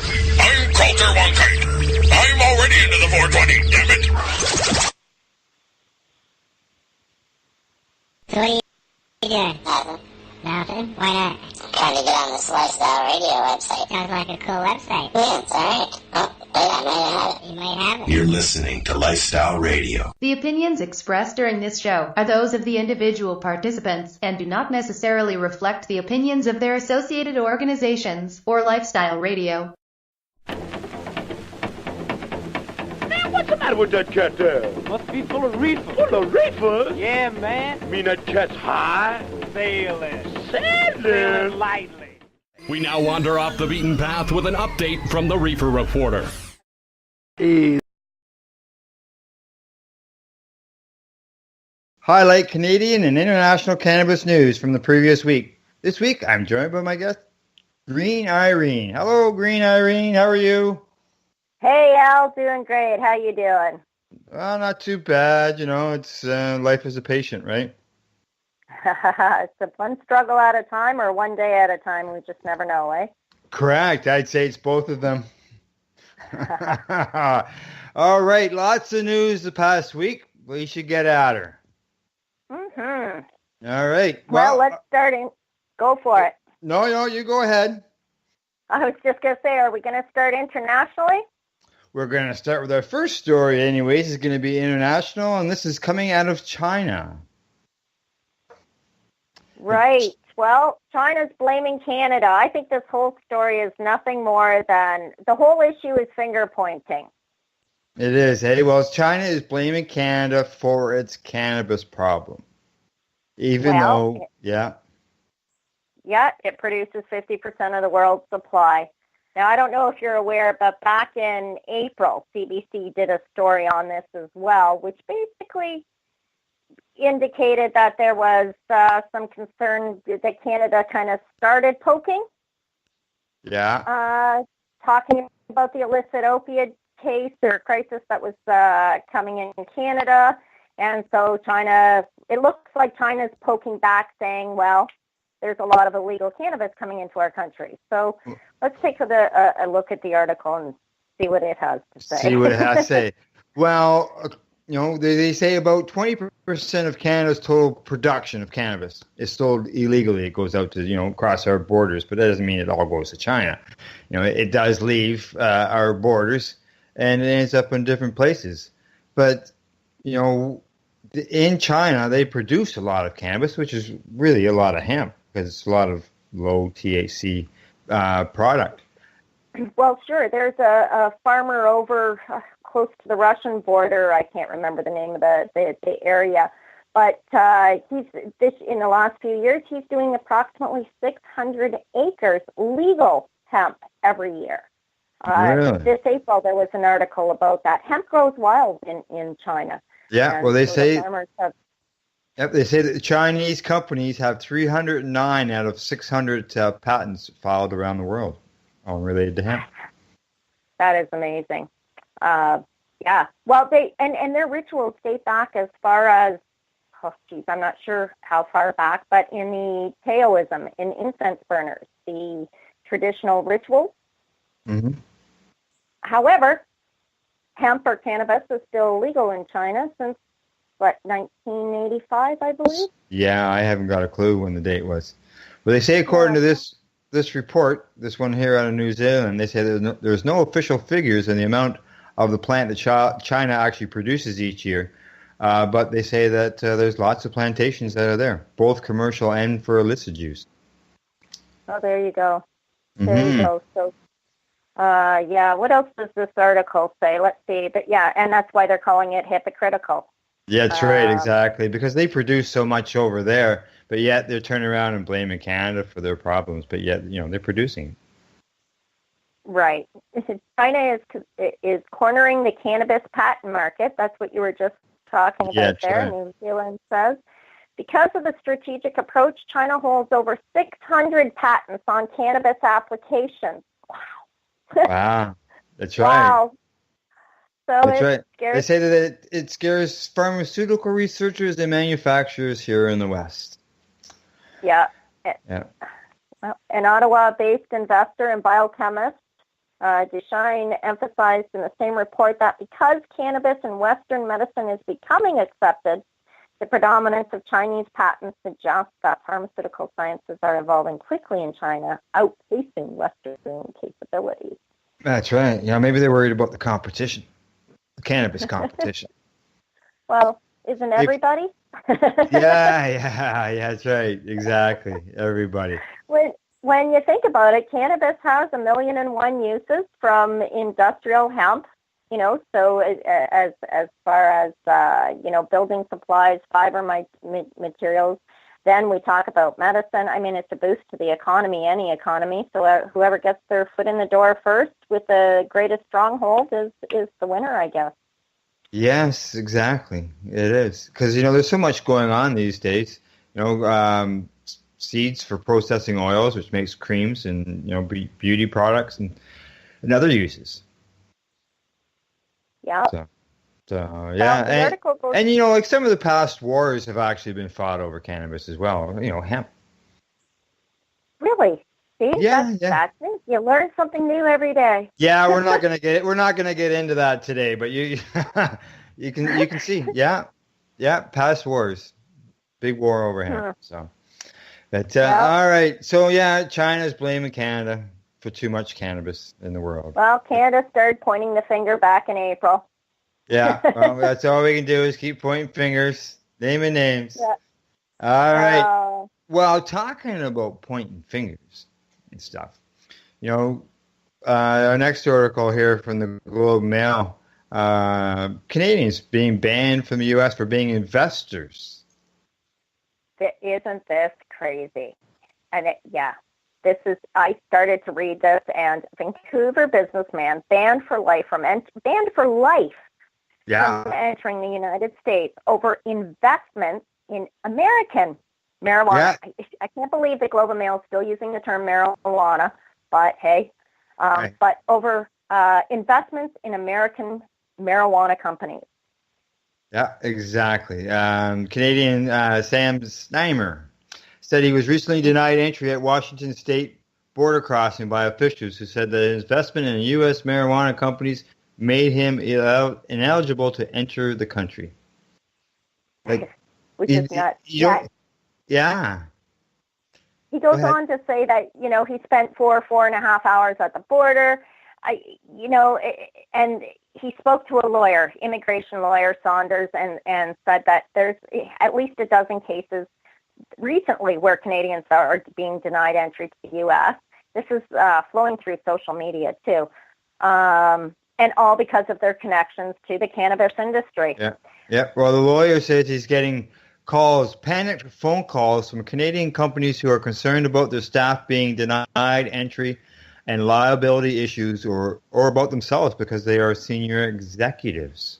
I'm Coulter Wonkite. I'm already into the 420, damn it. So what are you doing? Nothing. Nothing? Why not? I'm trying to get on this Lifestyle Radio website. Sounds like a cool website. Yeah, it's alright. Oh, wait, I might have it. You might have it. You're listening to Lifestyle Radio. The opinions expressed during this show are those of the individual participants and do not necessarily reflect the opinions of their associated organizations or Lifestyle Radio. What's the matter with that cat there? Must be full of reefer. Full of reefer? Yeah, man. Mean that cat's high? Sailing. Sailing? Lightly. We now wander off the beaten path with an update from the Reefer Reporter. Highlight Canadian and international cannabis news from the previous week. This week, I'm joined by my guest, Green Irene. Hello, Green Irene. How are you? Hey, Al. Doing great. How you doing? Well, not too bad. You know, it's life as a patient, right? It's a one struggle at a time or one day at a time. We just never know, eh? Correct. I'd say it's both of them. All right. Lots of news the past week. We should get at her. Mm-hmm. All right. Well, let's start in. Go for it. No, you go ahead. I was just going to say, are we going to start internationally? We're going to start with our first story anyways. It's going to be international, and this is coming out of China. Right. Well, China's blaming Canada. I think this whole story is nothing more than, the whole issue is finger pointing. It is. Hey, well, China is blaming Canada for its cannabis problem. Even though, yeah. Yeah, it produces 50% of the world's supply. Now, I don't know if you're aware, but back in April, CBC did a story on this as well, which basically indicated that there was some concern that Canada kind of started poking. Yeah. Talking about the illicit opiate case or crisis that was coming in Canada. And so China, it looks like China's poking back saying, well, there's a lot of illegal cannabis coming into our country. So let's take a look at the article and see what it has to say. See what it has to say. Well, you know, they say about 20% of Canada's total production of cannabis is sold illegally. It goes out to, you know, across our borders, but that doesn't mean it all goes to China. You know, it does leave our borders, and it ends up in different places. But, you know, in China, they produce a lot of cannabis, which is really a lot of hemp, because it's a lot of low THC product. Well, sure. There's a farmer over close to the Russian border. I can't remember the name of the area, but in the last few years, he's doing approximately 600 acres legal hemp every year. Really? This April, there was an article about that. Hemp grows wild in China. Yeah, and well, they so say... the farmers have, Yep, they say that the Chinese companies have 309 out of 600 patents filed around the world, all related to hemp. that is amazing. Yeah. Well, they and their rituals date back as far as, I'm not sure how far back, but in the Taoism, in incense burners, the traditional rituals. Mm-hmm. However, hemp or cannabis is still legal in China since, 1985, I believe? Yeah, I haven't got a clue when the date was. Well, they say according to this report, this one here out of New Zealand, they say there's no official figures in the amount of the plant that China actually produces each year. But they say that there's lots of plantations that are there, both commercial and for illicit use. Oh, there you go. There you go. So, yeah, what else does this article say? Let's see. But yeah, and that's why they're calling it hypocritical. Yeah, that's right, exactly. Because they produce so much over there, but yet they're turning around and blaming Canada for their problems, but yet, you know, they're producing. Right. China is cornering the cannabis patent market. That's what you were just talking about there. Right. New Zealand says. Because of the strategic approach, China holds over 600 patents on cannabis applications. Wow. Wow. That's right. Wow. So that's right. They say that it scares pharmaceutical researchers and manufacturers here in the West. Yeah. Yeah. Well, an Ottawa-based investor and biochemist Duchesne emphasized in the same report that because cannabis in Western medicine is becoming accepted, the predominance of Chinese patents suggests that pharmaceutical sciences are evolving quickly in China, outpacing Western capabilities. That's right. Yeah, maybe they're worried about the competition, the cannabis competition. Well, isn't everybody? Yeah, that's right. Exactly. Everybody. When you think about it, cannabis has 1,000,001 uses, from industrial hemp, so as far as, building supplies, fiber materials. Then we talk about medicine. I mean, it's a boost to the economy, any economy. So whoever gets their foot in the door first with the greatest stronghold is the winner, I guess. Yes, exactly. It is. Because, there's so much going on these days. Seeds for processing oils, which makes creams and, beauty products and other uses. Yeah. So yeah. And like some of the past wars have actually been fought over cannabis as well. Hemp. Really? See? Yeah, That's neat. You learn something new every day. Yeah, we're not gonna get into that today, but you can see. Yeah, past wars. Big war over hemp. So but all right. So China's blaming Canada for too much cannabis in the world. Well, Canada started pointing the finger back in April. Yeah, well, that's all we can do is keep pointing fingers, naming names. Yeah. All right. Well, talking about pointing fingers and stuff, our next article here from the Globe Mail, Canadians being banned from the U.S. for being investors. Isn't this crazy? And I started to read this, and Vancouver businessman banned for life from entering the United States over investments in American marijuana. Yeah. I can't believe the Globe and Mail is still using the term marijuana, but hey, but over investments in American marijuana companies. Yeah, exactly. Canadian Sam Snymer said he was recently denied entry at Washington State border crossing by officials who said that investment in U.S. marijuana companies made him ineligible to enter the country. Which is nuts. Yeah. He goes on to say that, he spent 4.5 hours at the border. And he spoke to a lawyer, immigration lawyer, Saunders, and said that there's at least a dozen cases recently where Canadians are being denied entry to the U.S. This is flowing through social media, too. And all because of their connections to the cannabis industry. Yeah. Well, the lawyer says he's getting panicked phone calls from Canadian companies who are concerned about their staff being denied entry and liability issues or about themselves because they are senior executives.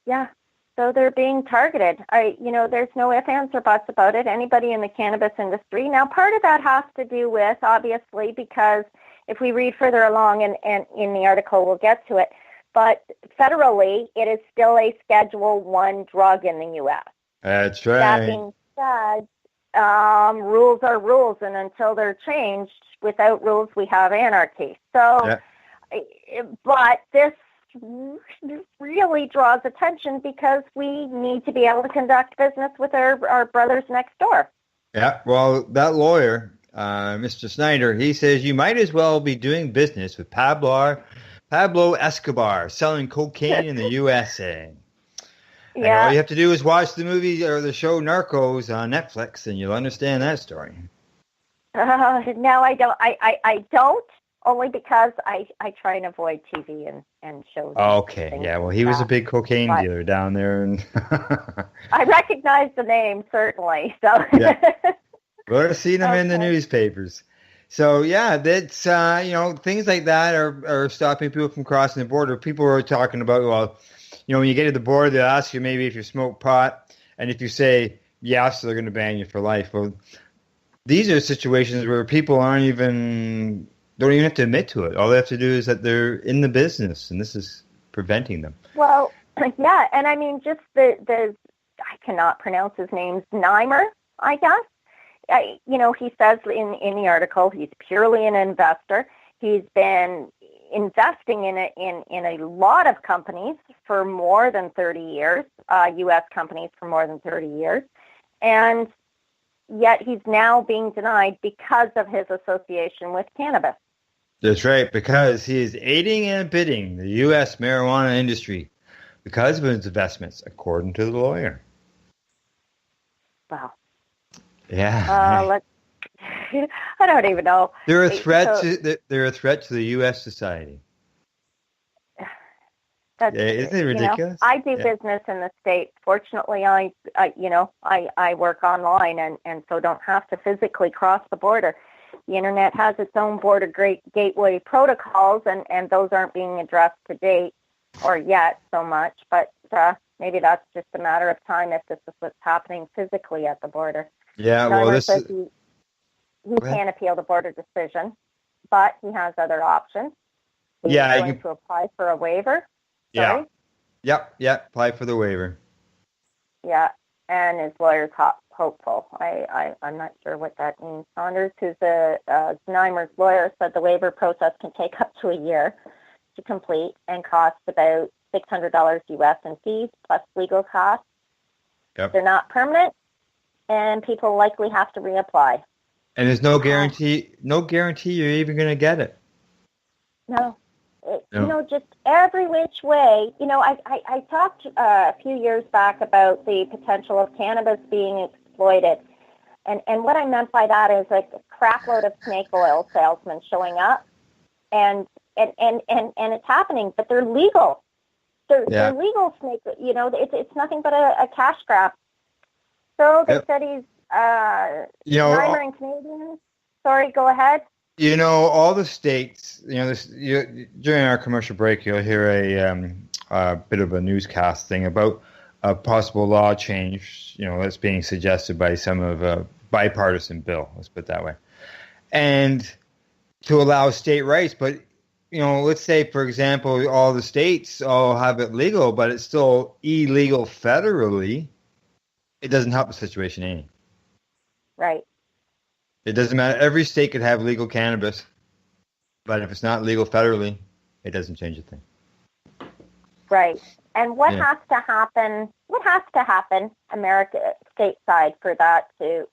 Yeah. So they're being targeted. There's no ifs, ands, or buts about it. Anybody in the cannabis industry. Now, part of that has to do with, obviously, because if we read further along and in the article, we'll get to it, but federally, it is still a Schedule I drug in the U.S. That's right. That being said, rules are rules, and until they're changed, without rules, we have anarchy. So, but this really draws attention because we need to be able to conduct business with our brothers next door. Yeah, well, that lawyer, Mr. Snyder, he says you might as well be doing business with Pablo Escobar selling cocaine in the USA. And all you have to do is watch the movie or the show Narcos on Netflix, and you'll understand that story. No, I don't. I don't, only because I try and avoid TV and shows. Okay, yeah. Well, he was a big cocaine dealer down there, and I recognize the name certainly. So would have seen him in the newspapers. So that's things like that are stopping people from crossing the border. People are talking about, well, when you get to the border, they'll ask you maybe if you smoke pot, and if you say yes, they're going to ban you for life. Well, these are situations where people don't even have to admit to it. All they have to do is that they're in the business, and this is preventing them. Well, yeah, and I mean, just the I cannot pronounce his name, Snymer, I guess. He says in the article he's purely an investor. He's been investing in a lot of companies for more than 30 years, U.S. companies for more than 30 years, and yet he's now being denied because of his association with cannabis. That's right, because he is aiding and abetting the U.S. marijuana industry because of his investments, according to the lawyer. Wow. Yeah. I don't even know. They're a threat to the U.S. society. Isn't it ridiculous? I do business in the States. Fortunately, I work online and so don't have to physically cross the border. The internet has its own border gateway protocols, and those aren't being addressed to date or yet so much. But maybe that's just a matter of time if this is what's happening physically at the border. Yeah, Reimer says he can't appeal the border decision, but he has other options. He's going to apply for a waiver. Sorry? Yeah, apply for the waiver. Yeah, and his lawyer's hopeful. I'm not sure what that means. Saunders, who's Reimer's lawyer, said the waiver process can take up to a year to complete and cost about $600 U.S. in fees plus legal costs. Yep. They're not permanent, and people likely have to reapply. And there's no guarantee you're even going to get it. No. Just every which way. I talked a few years back about the potential of cannabis being exploited. And what I meant by that is like a crapload of snake oil salesmen showing up and it's happening, but they're legal. They're legal snake, it's nothing but a cash grab. So they said he's Reimer and Canadians. Sorry, go ahead. All the states, during our commercial break, you'll hear a bit of a newscast thing about a possible law change, that's being suggested by some of a bipartisan bill, let's put it that way, and to allow state rights. But, let's say, for example, all the states all have it legal, but it's still illegal federally. It doesn't help the situation any. Right. It doesn't matter. Every state could have legal cannabis, but if it's not legal federally, it doesn't change a thing. Right. And what has to happen? What has to happen, America stateside, for that to?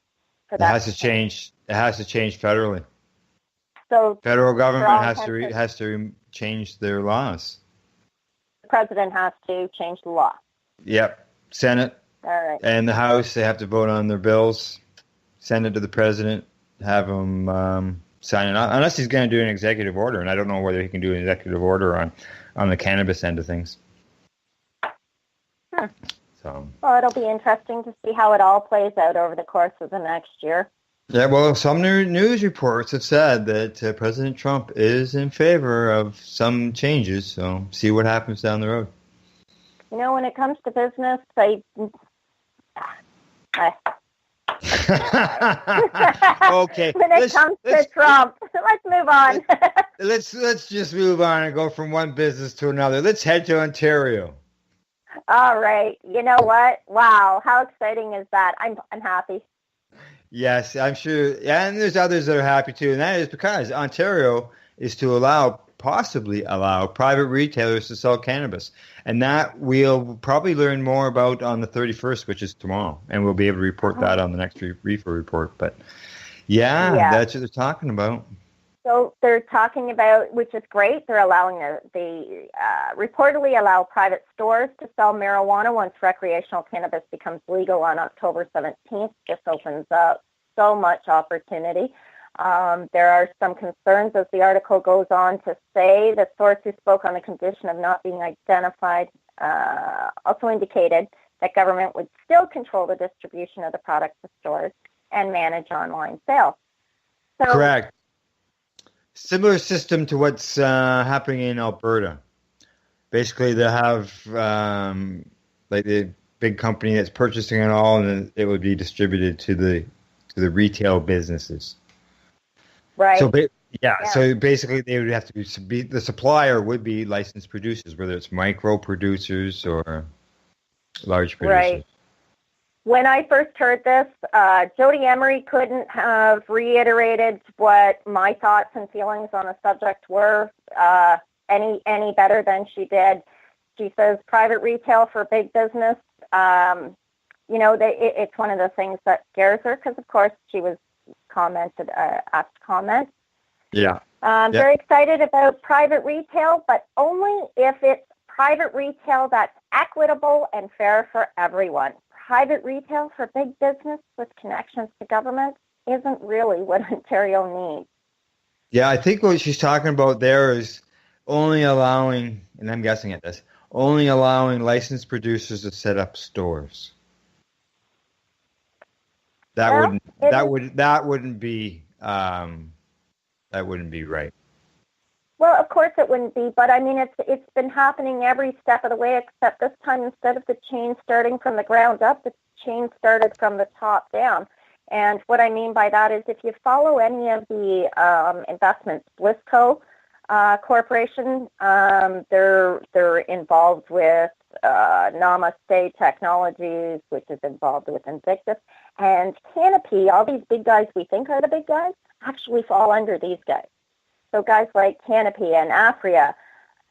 It has to change. It has to change federally. So federal government has to change their laws. The president has to change the law. Yep. Senate. All right. And the House, they have to vote on their bills. Send it to the president. Have him sign it off, unless he's going to do an executive order, and I don't know whether he can do an executive order on the cannabis end of things. So. Well, it'll be interesting to see how it all plays out over the course of the next year. Yeah, well, some news reports have said that President Trump is in favor of some changes, so see what happens down the road. When it comes to business, Okay. When it comes to Trump, let's move on. let's just move on and go from one business to another. Let's head to Ontario. All right. You know what? Wow, how exciting is that? I'm happy. Yes, I'm sure. Yeah, and there's others that are happy too, and that is because Ontario is to possibly allow private retailers to sell cannabis. And that we'll probably learn more about on the 31st, which is tomorrow. And we'll be able to report that on the next Reefer Report. But, yeah, that's what they're talking about. So they're talking about, which is great, they're allowing they reportedly allow private stores to sell marijuana once recreational cannabis becomes legal on October 17th. This opens up so much opportunity. There are some concerns, as the article goes on to say. The source who spoke on the condition of not being identified also indicated that government would still control the distribution of the product to stores and manage online sales. So, correct. Similar system to what's happening in Alberta. Basically, they have like the big company that's purchasing it all, and then it would be distributed to the retail businesses. Right. So so basically they would have to be the supplier would be licensed producers, whether it's micro producers or large producers. When I first heard this, Jody Emery couldn't have reiterated what my thoughts and feelings on the subject were any better than she did. She says private retail for big business. It's one of the things that scares her because, of course, she was asked to comment. Yeah. Very excited about private retail, but only if it's private retail that's equitable and fair for everyone. Private retail for big business with connections to government isn't really what Ontario needs. Yeah, I think what she's talking about there is only allowing, and I'm guessing at this, only allowing licensed producers to set up stores. That wouldn't be right. Well, of course it wouldn't be, but I mean it's been happening every step of the way, except this time instead of the chain starting from the ground up, the chain started from the top down. And what I mean by that is if you follow any of the investments, Blisco Corporation, they're involved with Namaste Technologies, which is involved with Invictus, and Canopy. All these big guys we think are the big guys actually fall under these guys. So guys like Canopy and Afria,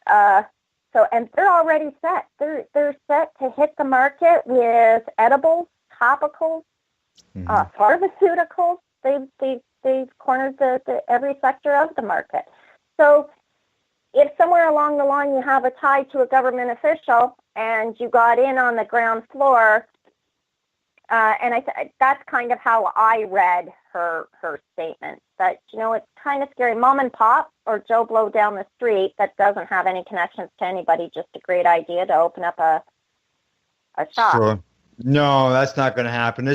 and they're already set. They're set to hit the market with edibles, topicals, pharmaceuticals. They've cornered the every sector of the market. So if somewhere along the line you have a tie to a government official and you got in on the ground floor, and that's kind of how I read her statement, that, it's kind of scary. Mom and pop or Joe Blow down the street that doesn't have any connections to anybody, just a great idea to open up a shop. Sure. No, that's not going to happen.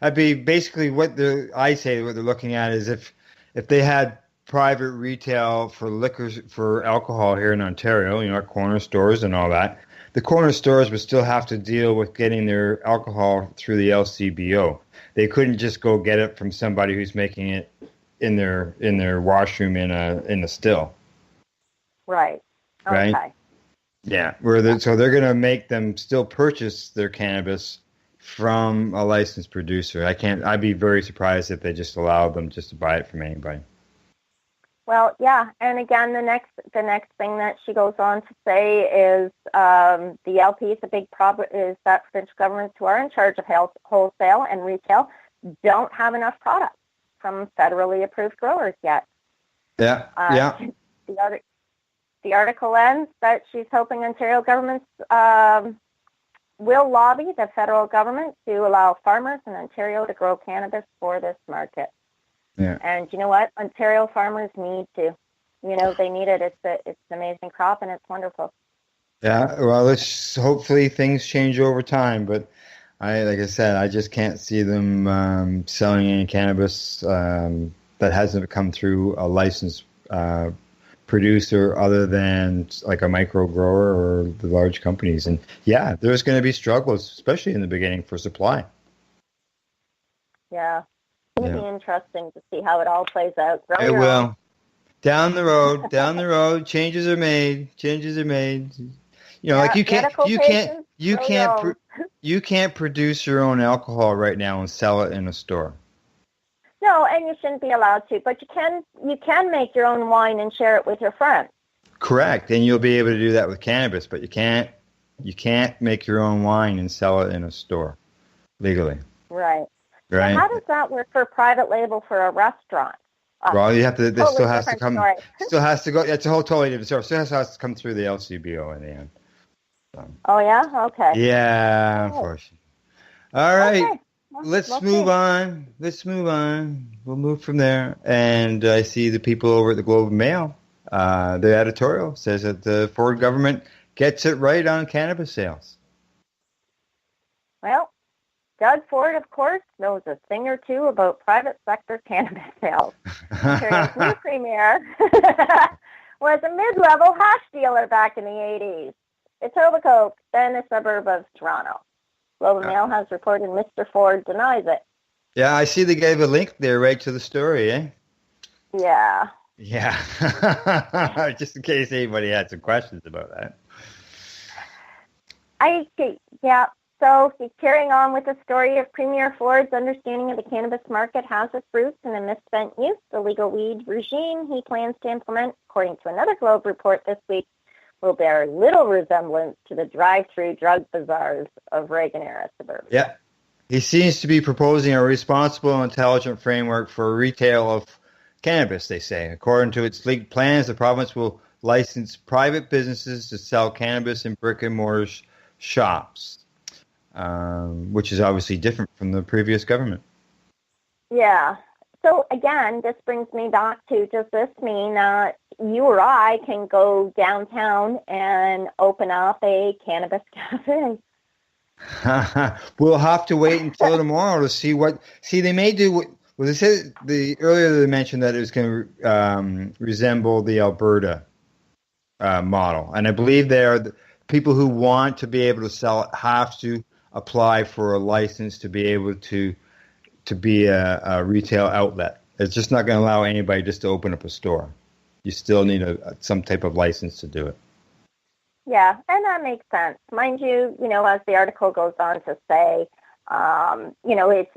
I'd be basically what they're looking at is if they had private retail for liquors, for alcohol here in Ontario, corner stores and all that, the corner stores would still have to deal with getting their alcohol through the LCBO. They couldn't just go get it from somebody who's making it in their washroom in a still. Right. Okay. Right. Yeah. So they're going to make them still purchase their cannabis from a licensed producer. I'd be very surprised if they just allowed them just to buy it from anybody. Well, yeah, and again, the next thing that she goes on to say is the LPs, the big problem is that provincial governments who are in charge of wholesale and retail don't have enough product from federally approved growers yet. Yeah, The article ends that she's hoping Ontario governments will lobby the federal government to allow farmers in Ontario to grow cannabis for this market. Yeah. And you know what? Ontario farmers need to. They need it. It's an amazing crop, and it's wonderful. Yeah, well, hopefully things change over time, but like I said, I just can't see them selling any cannabis that hasn't come through a licensed producer other than like a micro grower or the large companies. And yeah, there's going to be struggles, especially in the beginning, for supply. Yeah. It'll be interesting to see how it all plays out. It will. Down the road, changes are made. Like you can't produce your own alcohol right now and sell it in a store. No, and you shouldn't be allowed to, but you can make your own wine and share it with your friends. Correct, and you'll be able to do that with cannabis, but you can't make your own wine and sell it in a store legally. Right. Right. So how does that work for private label for a restaurant? Well, you have to. This totally still has to come. Story. Still has to go. It's a whole totally different story. Still has to come through the LCBO in the end. So. Oh yeah. Okay. Yeah, unfortunately. All right. Okay. Let's move on. We'll move from there. And I see the people over at the Globe and Mail. The editorial says that the Ford government gets it right on cannabis sales. Well, Doug Ford, of course, knows a thing or two about private sector cannabis sales. Ontario's new premier was a mid-level hash dealer back in the 80s. Etobicoke, then a suburb of Toronto. Globe and Mail has reported Mr. Ford denies it. Yeah, I see they gave a link there right to the story, eh? Yeah. Yeah. Just in case anybody had some questions about that. Yeah. so carrying on with the story of Premier Ford's understanding of the cannabis market has its roots in a misspent youth. The legal weed regime he plans to implement, according to another Globe report this week, will bear little resemblance to the drive-through drug bazaars of Reagan-era suburbia. Yeah. He seems to be proposing a responsible and intelligent framework for retail of cannabis, they say. According to its leaked plans, the province will license private businesses to sell cannabis in brick-and-mortar shops, which is obviously different from the previous government. Yeah. So, again, this brings me back to, does this mean that you or I can go downtown and open up a cannabis cafe? We'll have to wait until tomorrow to see what. See, they may do what. Well, they said earlier they mentioned that it was going to resemble the Alberta model, and I believe the people who want to be able to sell it have to apply for a license to be able to be a retail outlet. It's just not going to allow anybody just to open up a store. You still need some type of license to do it. Yeah, and that makes sense. Mind you, as the article goes on to say,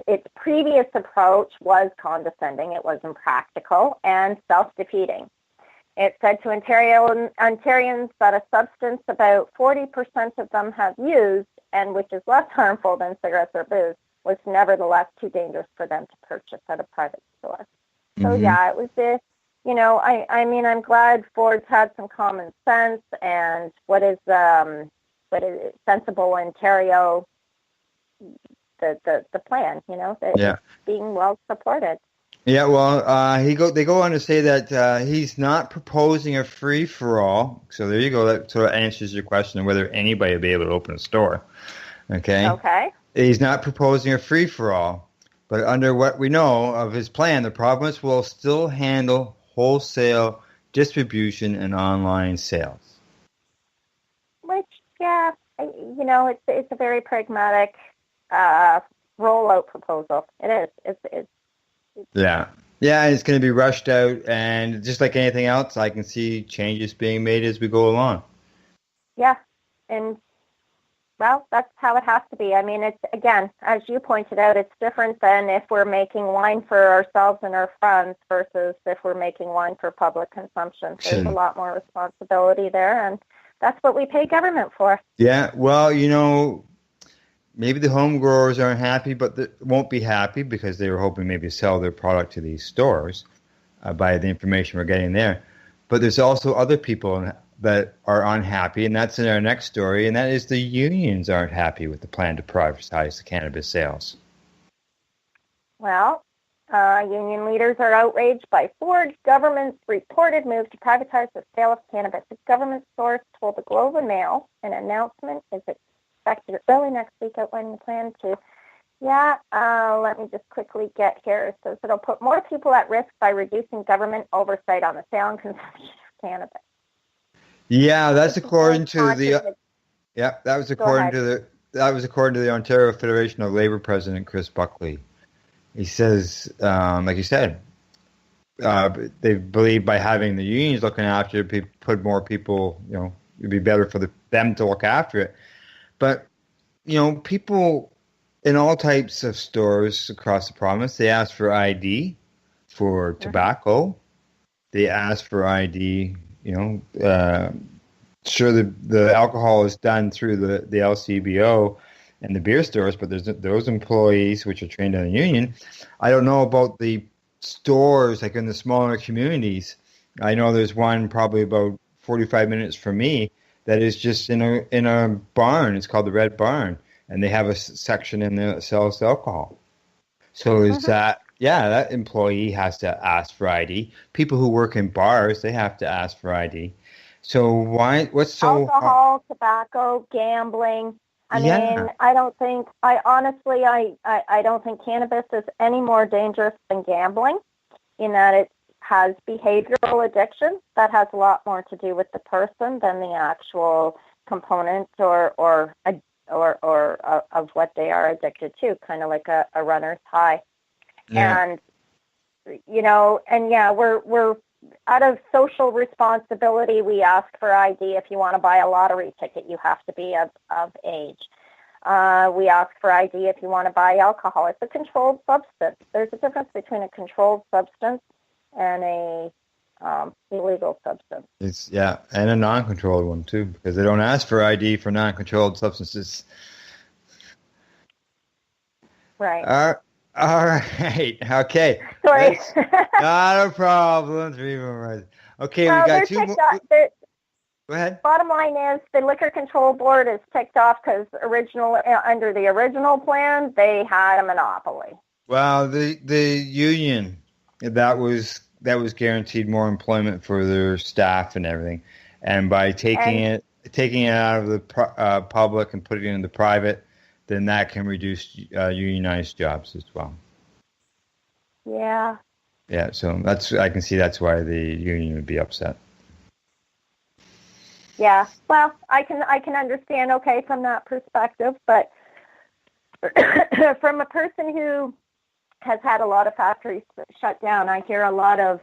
its previous approach was condescending, it was impractical, and self-defeating. It said to Ontarians that a substance about 40% of them have used, and which is less harmful than cigarettes or booze, was nevertheless too dangerous for them to purchase at a private store. So, yeah, it was this. I'm glad Ford's had some common sense and what is sensible Ontario, the plan, that being well supported. Yeah, well, they go on to say that he's not proposing a free-for-all. So there you go. That sort of answers your question of whether anybody will be able to open a store. Okay. Okay. He's not proposing a free-for-all. But under what we know of his plan, the province will still handle wholesale distribution and online sales. Which, yeah, it's a very pragmatic rollout proposal. It is. It's Yeah, it's going to be rushed out, and just like anything else, I can see changes being made as we go along. Yeah, and well, that's how it has to be. I mean, it's, again, as you pointed out, it's different than if we're making wine for ourselves and our friends versus if we're making wine for public consumption. There's a lot more responsibility there, and that's what we pay government for. Yeah, well, maybe the home growers aren't happy, but they won't be happy because they were hoping maybe to sell their product to these stores by the information we're getting there. But there's also other people that are unhappy, and that's in our next story, and that is the unions aren't happy with the plan to privatize the cannabis sales. Well, union leaders are outraged by Ford government's reported move to privatize the sale of cannabis. A government source told the Globe and Mail an announcement is expected early next week outlining the plan to, let me just quickly get here. It says it'll put more people at risk by reducing government oversight on the sale and consumption of cannabis. Yeah, that's according to the. Yeah, that was according to the Ontario Federation of Labour President Chris Buckley. He says, like you said, they believe by having the unions looking after it, put more people. It'd be better for them to look after it. But people in all types of stores across the province, they ask for ID for tobacco. They ask for ID. Sure, the alcohol is done through the LCBO and the beer stores, but there's those employees which are trained on the union. I don't know about the stores like in the smaller communities. I know there's one probably about 45 minutes from me that is just in a barn. It's called the Red Barn, and they have a section in there that sells alcohol. So is that? Yeah, that employee has to ask for ID. People who work in bars, they have to ask for ID. So why? What's so alcohol, tobacco, gambling? I mean, I don't think cannabis is any more dangerous than gambling, in that it has behavioral addiction that has a lot more to do with the person than the actual component or of what they are addicted to, kind of like a runner's high. Yeah. And we're out of social responsibility, we ask for ID. If you want to buy a lottery ticket, you have to be of age. We ask for ID if you want to buy alcohol. It's a controlled substance. There's a difference between a controlled substance and a illegal substance. And a non-controlled one too, because they don't ask for ID for non-controlled substances. Right. All right. Okay. Sorry. Not a problem. Okay, we got two more. Go ahead. Bottom line is the Liquor Control Board is ticked off because under the original plan they had a monopoly. Well, the union that was guaranteed more employment for their staff and everything, and by taking it out of the public and putting it in the private, then that can reduce unionized jobs as well. Yeah. Yeah, so I can see that's why the union would be upset. Yeah, well, I can understand, okay, from that perspective, but from a person who has had a lot of factories shut down, I hear a lot of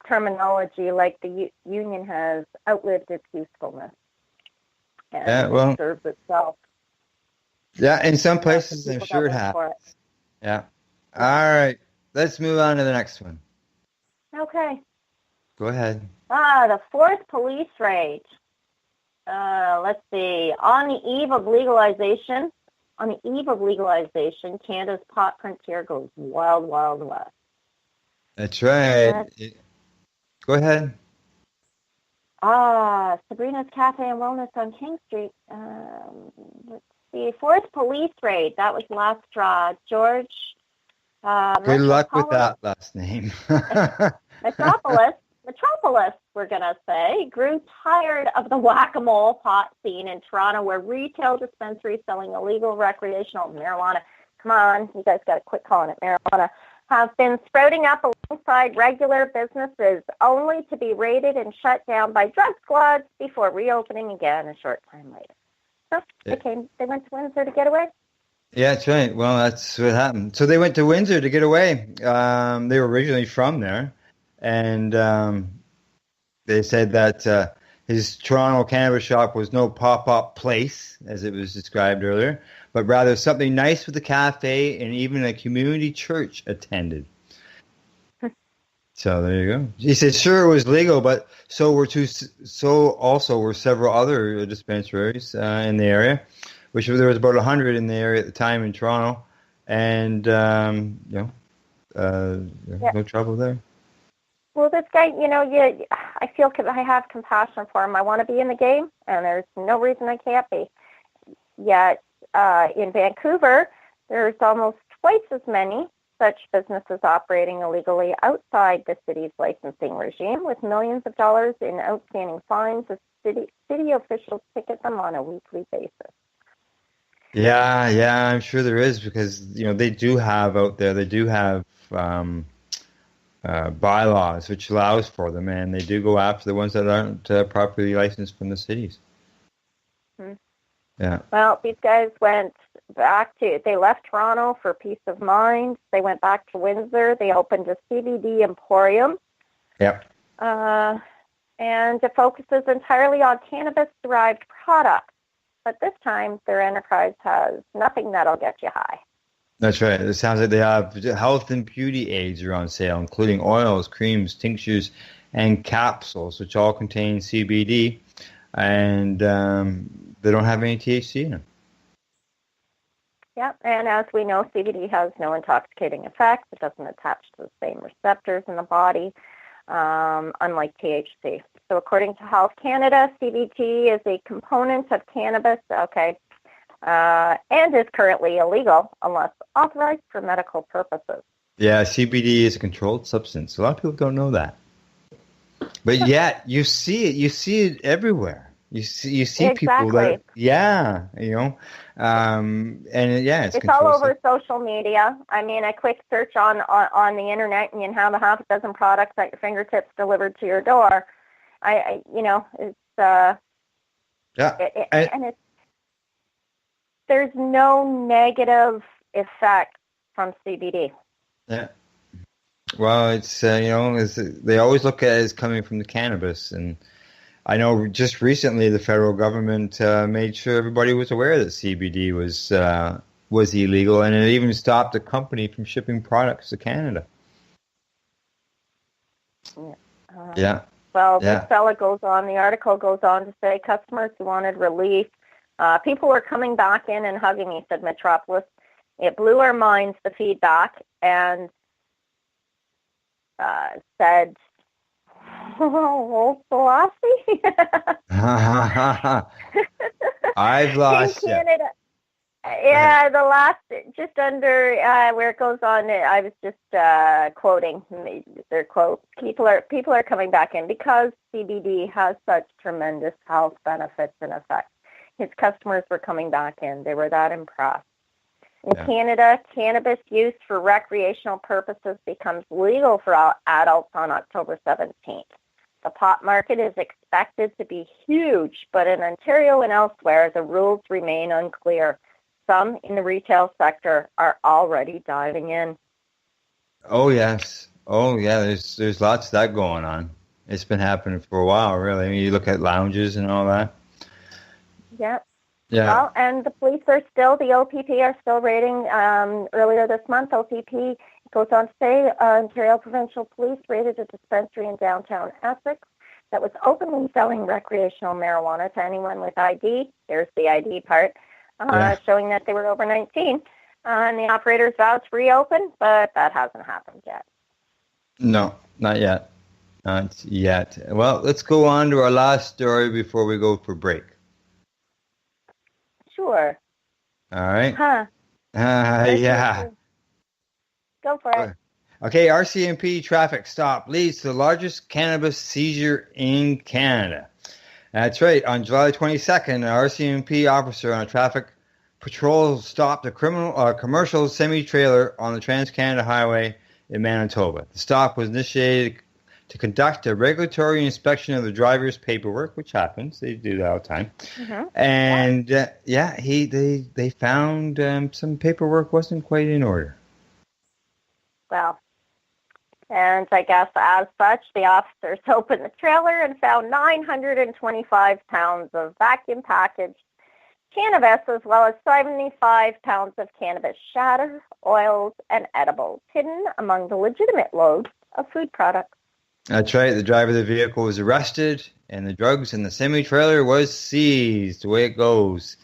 terminology like the union has outlived its usefulness and serves itself. Yeah, in some places I'm sure it has. Yeah. All right, let's move on to the next one. Okay. Go ahead. The fourth police raid. Let's see. On the eve of legalization, Canada's pot frontier goes wild, wild west. That's right. Go ahead. Sabrina's Cafe and Wellness on King Street. Let's see. Fourth police raid. That was last straw. George. Good luck with that last name. Metropolis, we're going to say, grew tired of the whack-a-mole pot scene in Toronto where retail dispensaries selling illegal recreational marijuana, come on, you guys got to quit calling it marijuana, have been sprouting up alongside regular businesses only to be raided and shut down by drug squads before reopening again a short time later. So they went to Windsor to get away? Yeah, that's right. Well, that's what happened. So they went to Windsor to get away. They were originally from there. And they said that his Toronto cannabis shop was no pop-up place, as it was described earlier, but rather something nice with a cafe and even a community church attended. So there you go. He said, sure, it was legal, but so also were several other dispensaries in the area, which there was about 100 in the area at the time in Toronto, and no trouble there. Well, this guy, I feel I have compassion for him. I want to be in the game, and there's no reason I can't be. Yet, in Vancouver, there's almost twice as many such businesses operating illegally outside the city's licensing regime, with millions of dollars in outstanding fines as city officials ticket them on a weekly basis. Yeah, I'm sure there is, because they do have out there. They do have bylaws which allows for them, and they do go after the ones that aren't properly licensed from the cities. Mm-hmm. Yeah. Well, these guys went back they left Toronto for peace of mind. They went back to Windsor. They opened a CBD emporium. Yep. And it focuses entirely on cannabis-derived products. But this time, their enterprise has nothing that'll get you high. That's right. It sounds like they have health and beauty aids are on sale, including oils, creams, tinctures, and capsules, which all contain CBD, and they don't have any THC in them. Yeah, and as we know, CBD has no intoxicating effects. It doesn't attach to the same receptors in the body, unlike THC. So according to Health Canada, CBD is a component of cannabis, and is currently illegal unless authorized for medical purposes. Yeah, CBD is a controlled substance. A lot of people don't know that. But yet, you see it. You see it everywhere. You see exactly. People that, it's all over social media. I mean, a quick search on the internet, and you have a half a dozen products at your fingertips delivered to your door. There's no negative effect from CBD. Yeah. Well, it's they always look at it as coming from the cannabis, and I know just recently the federal government made sure everybody was aware that CBD was illegal, and it even stopped a company from shipping products to Canada. Yeah. Well, this fella goes on, the article goes on to say customers who wanted relief, people were coming back in and hugging me, said Metropolis. It blew our minds, the feedback, and said, oh, Selassie? I've lost in Canada. Yeah, the last, just under where it goes on, I was just quoting their quote. People are coming back in because CBD has such tremendous health benefits and effects. His customers were coming back in. They were that impressed. In Canada, cannabis use for recreational purposes becomes legal for adults on October 17th. The pot market is expected to be huge, but in Ontario and elsewhere, the rules remain unclear. Some in the retail sector are already diving in. Oh, yes. Oh, yeah, there's lots of that going on. It's been happening for a while, really. I mean, you look at lounges and all that. Yep. Yeah. Well, and the police are still, the OPP are still raiding. Earlier this month, OPP goes on to say Ontario Provincial Police raided a dispensary in downtown Essex that was openly selling recreational marijuana to anyone with ID. There's the ID part. Showing that they were over 19. And the operators vowed to reopen, but that hasn't happened yet. No, not yet. Not yet. Well, let's go on to our last story before we go for break. Sure. All right. Yeah. Go for it. Okay, RCMP traffic stop leads to the largest cannabis seizure in Canada. That's right. On July 22nd, an RCMP officer on a traffic patrol stopped a commercial semi-trailer on the Trans-Canada Highway in Manitoba. The stop was initiated to conduct a regulatory inspection of the driver's paperwork, which happens. They do that all the time. Mm-hmm. And, they found some paperwork wasn't quite in order. Well, and I guess as such, the officers opened the trailer and found 925 pounds of vacuum packaged cannabis, as well as 75 pounds of cannabis shatter, oils, and edibles, hidden among the legitimate loads of food products. That's right. The driver of the vehicle was arrested, and the drugs in the semi-trailer was seized. The way it goes.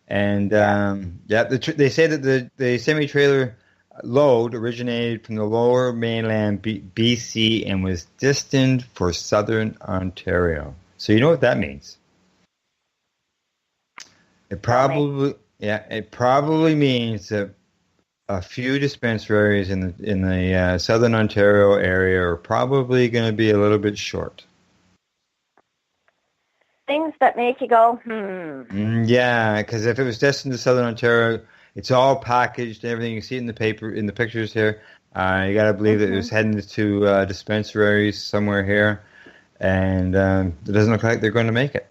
And, they say that the semi-trailer load originated from the lower mainland BC and was destined for southern Ontario. So you know what that means? It probably means that a few dispensaries in the southern Ontario area are probably going to be a little bit short. Things that make you go, Yeah, because if it was destined to southern Ontario, it's all packaged and everything. You see it in the paper, in the pictures here. You got to believe that it was heading to dispensaries somewhere here, and it doesn't look like they're going to make it.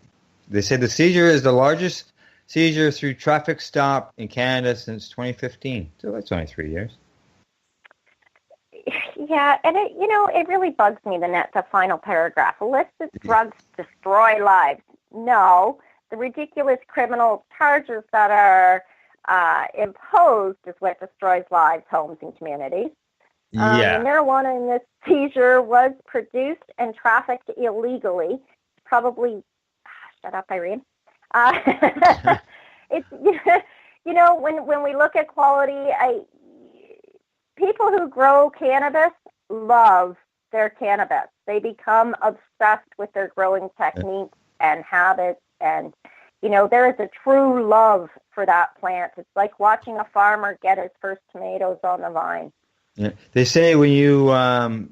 They say the seizure is the largest seizure through traffic stop in Canada since 2015. So that's only 3 years. Yeah, and it really bugs me, the final paragraph. Illicit drugs destroy lives. No, the ridiculous criminal charges that are imposed is what destroys lives, homes, and communities. The marijuana in this seizure was produced and trafficked illegally. Probably, shut up, Irene. It's when we look at quality, people who grow cannabis love their cannabis. They become obsessed with their growing techniques and habits, and there is a true love for that plant. It's like watching a farmer get his first tomatoes on the vine. Yeah. They say when you,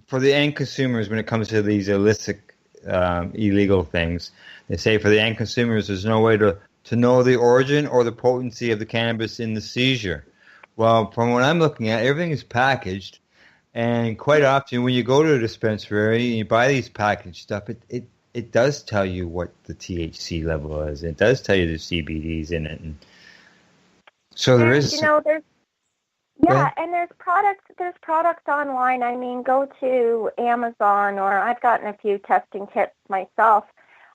for the end consumers, when it comes to these illicit, illegal things, they say for the end consumers, there's no way to know the origin or the potency of the cannabis in the seizure. Well, from what I'm looking at, everything is packaged, and quite often when you go to a dispensary and you buy these packaged stuff, it does tell you what the THC level is. It does tell you the CBD's in it, and so there is. And there's products online. I mean, go to Amazon, or I've gotten a few testing kits myself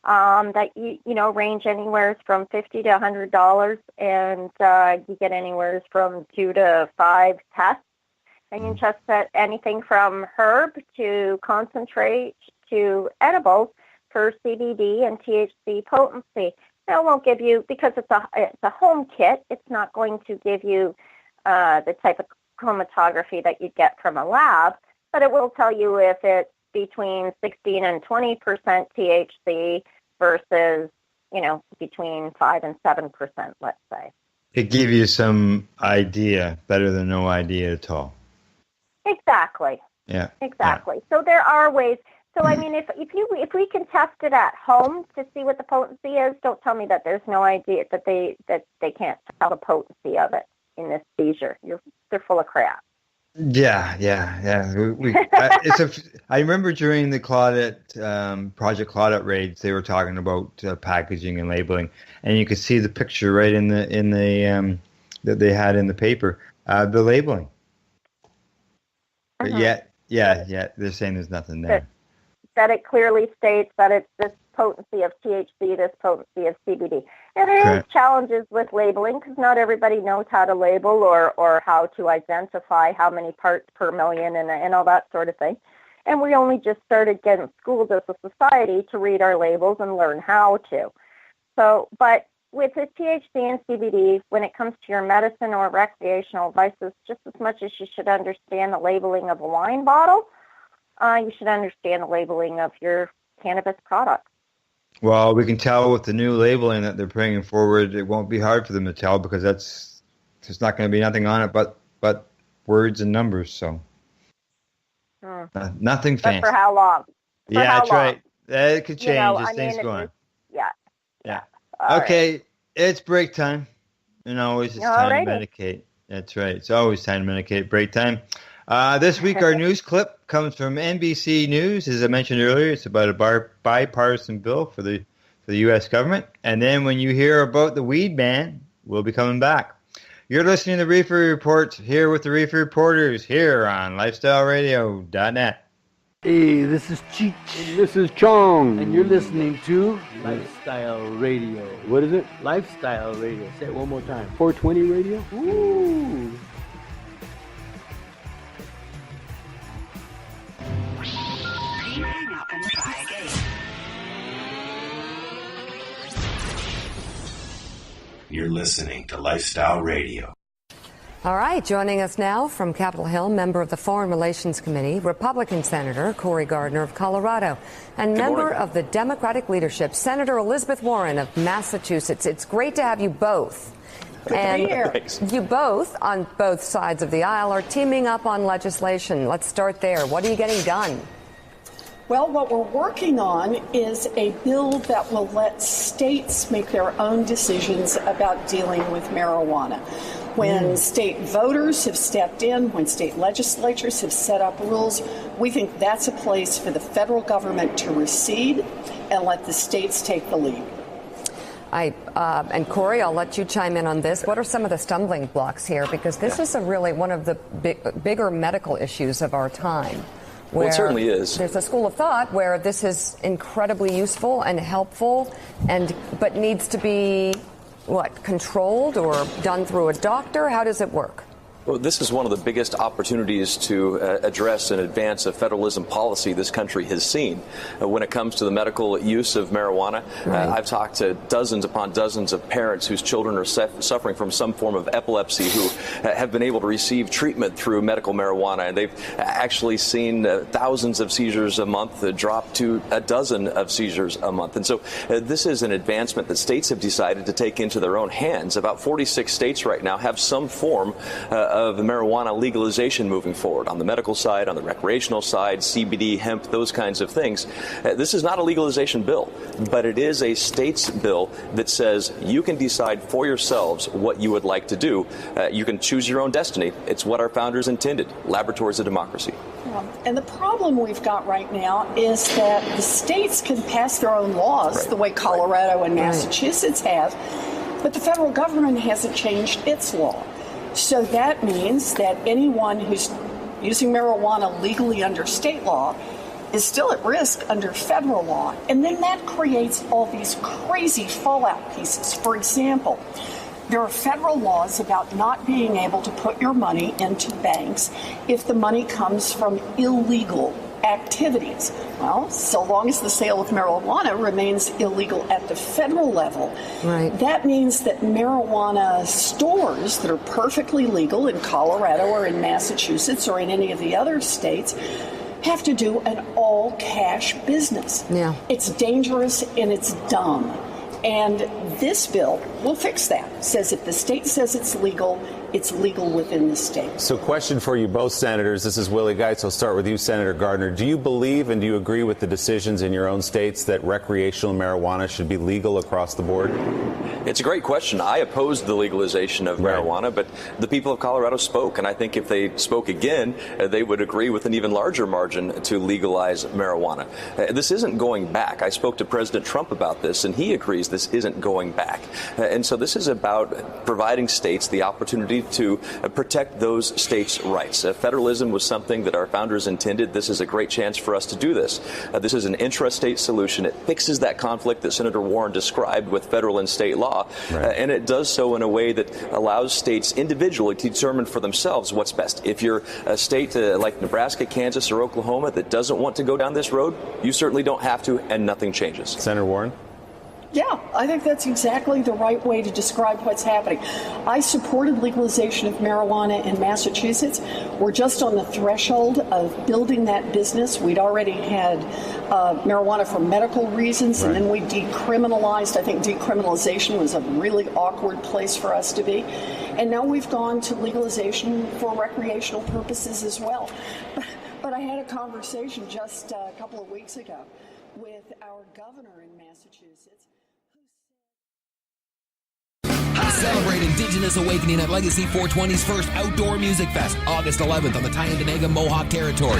that you range anywhere from $50 to $100, and you get anywhere from 2 to 5 tests. And you test anything from herb to concentrate to edibles for CBD and THC potency. Now, it won't give you, because it's a home kit, it's not going to give you the type of chromatography that you'd get from a lab, but it will tell you if it's between 16 and 20% THC versus, between 5 and 7%, let's say. It gives you some idea, better than no idea at all. Exactly. Yeah. Exactly. Yeah. So there are ways. So I mean, if we can test it at home to see what the potency is, don't tell me that there's no idea that they can't tell the potency of it in this seizure. They're full of crap. Yeah. I remember during the Claudette Project Claudette raids, they were talking about packaging and labeling, and you could see the picture right in the that they had in the paper, the labeling. But yet, they're saying there's nothing there. That it clearly states that it's this potency of THC, this potency of CBD. And there is challenges with labeling because not everybody knows how to label or how to identify how many parts per million and all that sort of thing. And we only just started getting schooled as a society to read our labels and learn how to. So, but with the THC and CBD, when it comes to your medicine or recreational devices, just as much as you should understand the labeling of a wine bottle, you should understand the labeling of your cannabis products. Well, we can tell with the new labeling that they're bringing forward, it won't be hard for them to tell because there's not going to be nothing on it but words and numbers. So nothing fancy. But for how long? That's right. It could change as things go on. Yeah. Okay, it's break time. Always it's time to medicate. That's right. It's always time to medicate. Break time. This week, our news clip comes from NBC News. As I mentioned earlier, it's about a bipartisan bill for the U.S. government. And then when you hear about the weed ban, we'll be coming back. You're listening to Reefer Reports here with the Reefer Reporters here on LifestyleRadio.net. Hey, this is Cheech. And this is Chong. And you're listening to Lifestyle Radio. What is it? Lifestyle Radio. Say it one more time. 420 Radio? Ooh. Hang up and try again. You're listening to Lifestyle Radio. All right, joining us now from Capitol Hill, member of the Foreign Relations Committee, Republican Senator Cory Gardner of Colorado, and member of the Democratic leadership, Senator Elizabeth Warren of Massachusetts. It's great to have you both. And you both, on both sides of the aisle, are teaming up on legislation. Let's start there. What are you getting done? Well, what we're working on is a bill that will let states make their own decisions about dealing with marijuana. When state voters have stepped in, when state legislatures have set up rules, we think that's a place for the federal government to recede and let the states take the lead. And Cory, I'll let you chime in on this. What are some of the stumbling blocks here? Because this is really one of the bigger medical issues of our time. Well, it certainly is. There's a school of thought where this is incredibly useful and helpful, but needs to be, controlled or done through a doctor? How does it work? Well, this is one of the biggest opportunities to address and advance a federalism policy this country has seen when it comes to the medical use of marijuana. Right. I've talked to dozens upon dozens of parents whose children are suffering from some form of epilepsy who have been able to receive treatment through medical marijuana, and they've actually seen thousands of seizures a month drop to a dozen of seizures a month. And so this is an advancement that states have decided to take into their own hands. About 46 states right now have some form of marijuana legalization moving forward on the medical side, on the recreational side, CBD, hemp, those kinds of things. This is not a legalization bill, but it is a state's bill that says you can decide for yourselves what you would like to do. You can choose your own destiny. It's what our founders intended, laboratories of democracy. And the problem we've got right now is that the states can pass their own laws the way Colorado and Massachusetts have, but the federal government hasn't changed its law. So that means that anyone who's using marijuana legally under state law is still at risk under federal law. And then that creates all these crazy fallout pieces. For example, there are federal laws about not being able to put your money into banks if the money comes from illegal activities. Well, so long as the sale of marijuana remains illegal at the federal level, right, that means that marijuana stores that are perfectly legal in Colorado or in Massachusetts or in any of the other states have to do an all-cash business. Yeah. It's dangerous and it's dumb. And this bill will fix that. Says if the state says it's legal within the state. So question for you both, Senators. This is Willie Geitz. I'll start with you, Senator Gardner. Do you believe and do you agree with the decisions in your own states that recreational marijuana should be legal across the board? It's a great question. I opposed the legalization of marijuana, but the people of Colorado spoke, and I think if they spoke again, they would agree with an even larger margin to legalize marijuana. This isn't going back. I spoke to President Trump about this, and he agrees this isn't going back. And so this is about providing states the opportunity to protect those states' rights. Federalism was something that our founders intended. This is a great chance for us to do this. This is an intra-state solution. It fixes that conflict that Senator Warren described with federal and state law, and it does so in a way that allows states individually to determine for themselves what's best. If you're a state like Nebraska, Kansas, or Oklahoma that doesn't want to go down this road, you certainly don't have to, and nothing changes. Senator Warren? Yeah, I think that's exactly the right way to describe what's happening. I supported legalization of marijuana in Massachusetts. We're just on the threshold of building that business. We'd already had marijuana for medical reasons, and then we decriminalized. I think decriminalization was a really awkward place for us to be. And now we've gone to legalization for recreational purposes as well. But I had a conversation just a couple of weeks ago with our governor in Massachusetts. Celebrate Indigenous Awakening at Legacy 420's first outdoor music fest, August 11th on the Tyendinaga Mohawk Territory.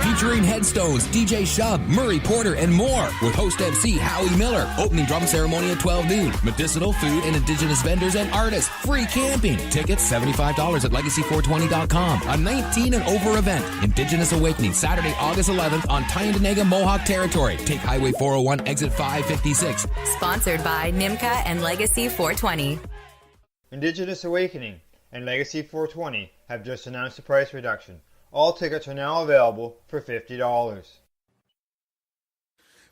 Featuring Headstones, DJ Shub, Murray Porter, and more, with host MC Howie Miller. Opening drum ceremony at 12 noon. Medicinal, food, and Indigenous vendors and artists. Free camping. Tickets $75 at legacy420.com. A 19 and over event. Indigenous Awakening, Saturday, August 11th on Tyendinaga Mohawk Territory. Take Highway 401, exit 556. Sponsored by NIMCA and Legacy 420. Indigenous Awakening and Legacy 420 have just announced a price reduction. All tickets are now available for $50.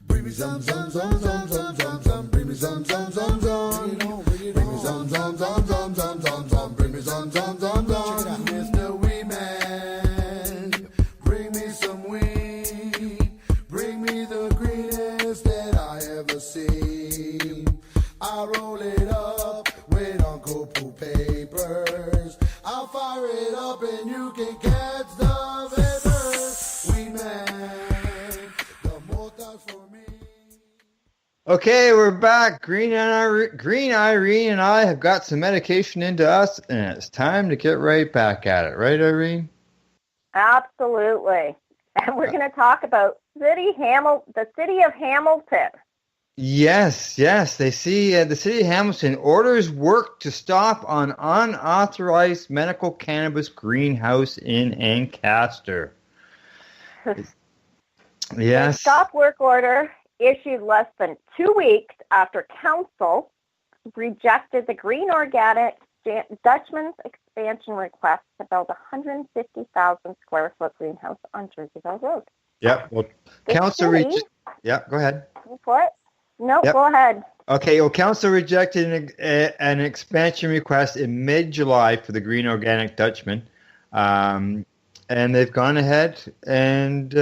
Bring me some, some, some, some, some, some, some. Bring me some, some, some, some. Bring me some, some, some, some, some, some, some. Bring me some, some, some, some. Mr. Wee Man, bring me some weed. Bring me the greenest that I ever seen. I'll roll it up with Uncle Pooh papers. I'll fire it up and you can catch the vapor. Weed Man, the more thoughts for me. Okay, we're back. Green Irene and I have got some medication into us, and it's time to get right back at it. Right, Irene? Absolutely. And we're going to talk about the city of Hamilton. Yes. They see the city of Hamilton orders work to stop on unauthorized medical cannabis greenhouse in Ancaster. Yes. The stop work order issued less than 2 weeks after council rejected the Green Organic Dutchman's expansion request to build a 150,000 square foot greenhouse on Jerseyville Road. Yep. Well, council yeah, go ahead. What? No, Yep. Go ahead. Okay, well, council rejected an expansion request in mid-July for the Green Organic Dutchman, and they've gone ahead and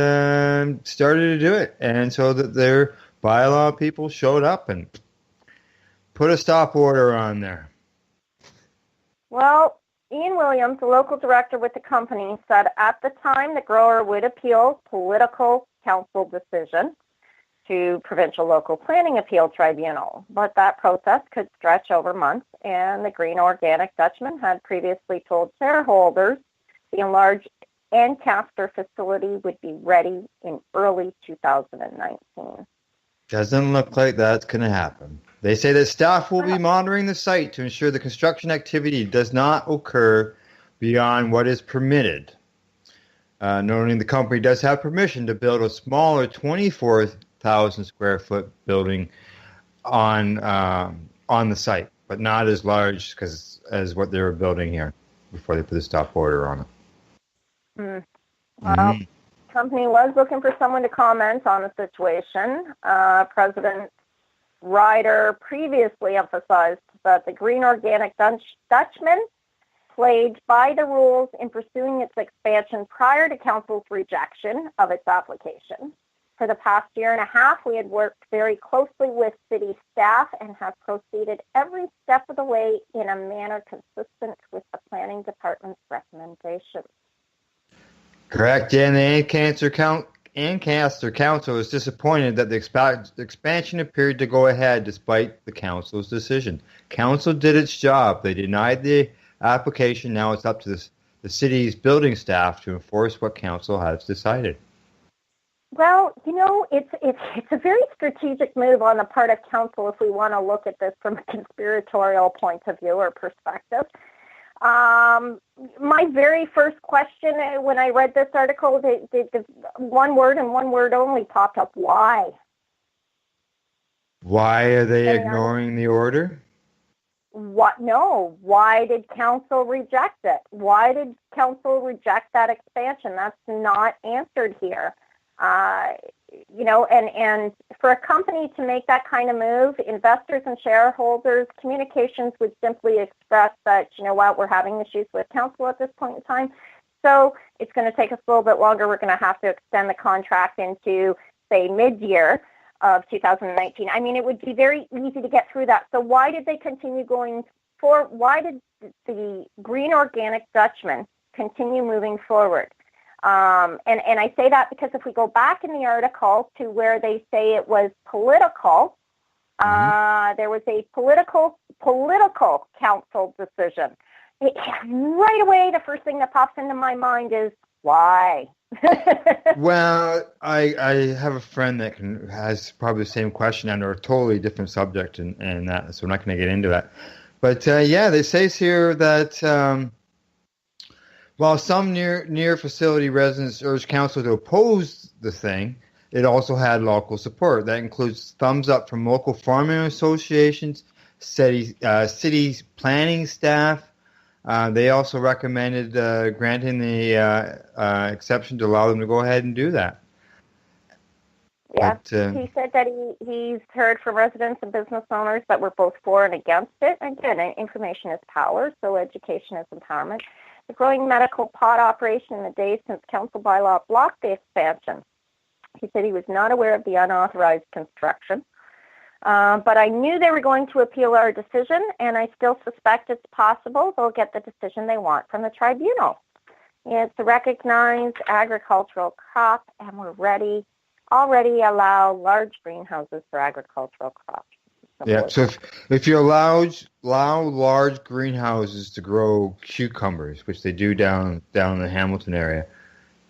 started to do it. And so that their bylaw people showed up and put a stop order on there. Well, Ian Williams, the local director with the company, said at the time the grower would appeal political council decision to Provincial Local Planning Appeal Tribunal, but that process could stretch over months, and the Green Organic Dutchman had previously told shareholders the enlarged Ancaster facility would be ready in early 2019. Doesn't look like that's going to happen. They say that staff will be monitoring the site to ensure the construction activity does not occur beyond what is permitted. noting the company does have permission to build a smaller 24,000 square foot building on the site, but not as large as what they were building here before they put the stop order on it. Well, the company was looking for someone to comment on the situation. President Ryder previously emphasized that the Green Organic Dutchman played by the rules in pursuing its expansion prior to Council's rejection of its application. For the past year and a half, we had worked very closely with city staff and have proceeded every step of the way in a manner consistent with the planning department's recommendations. Correct. Yeah, and the Ancaster Council was disappointed that the expansion appeared to go ahead despite the council's decision. Council did its job. They denied the application. Now it's up to the city's building staff to enforce what council has decided. Well, it's a very strategic move on the part of council if we want to look at this from a conspiratorial point of view or perspective. My very first question when I read this article, the one word and one word only popped up: why? Why are they ignoring the order? What? No. Why did council reject it? Why did council reject that expansion? That's not answered here. And for a company to make that kind of move, investors and shareholders, communications would simply express that, we're having issues with council at this point in time. So it's going to take us a little bit longer. We're going to have to extend the contract into, say, mid-year of 2019. I mean, it would be very easy to get through that. So why did they continue going for? Why did the Green Organic Dutchman continue moving forward? And I say that because if we go back in the article to where they say it was political, there was a political council decision. Right away, the first thing that pops into my mind is why. Well, I have a friend that has probably the same question under a totally different subject, and that, so we're not going to get into that. But they say here that while some near facility residents urged council to oppose the thing, it also had local support. That includes thumbs up from local farming associations, city's planning staff. They also recommended granting the exception to allow them to go ahead and do that. Yeah, But, he said that he's heard from residents and business owners that were both for and against it. Again, information is power, so education is empowerment. The growing medical pot operation in the days since council bylaw blocked the expansion. He said he was not aware of the unauthorized construction. But I knew they were going to appeal our decision, and I still suspect it's possible they'll get the decision they want from the tribunal. It's a recognized agricultural crop, and we're already allow large greenhouses for agricultural crops. Yeah, so if you allow large greenhouses to grow cucumbers, which they do down in the Hamilton area,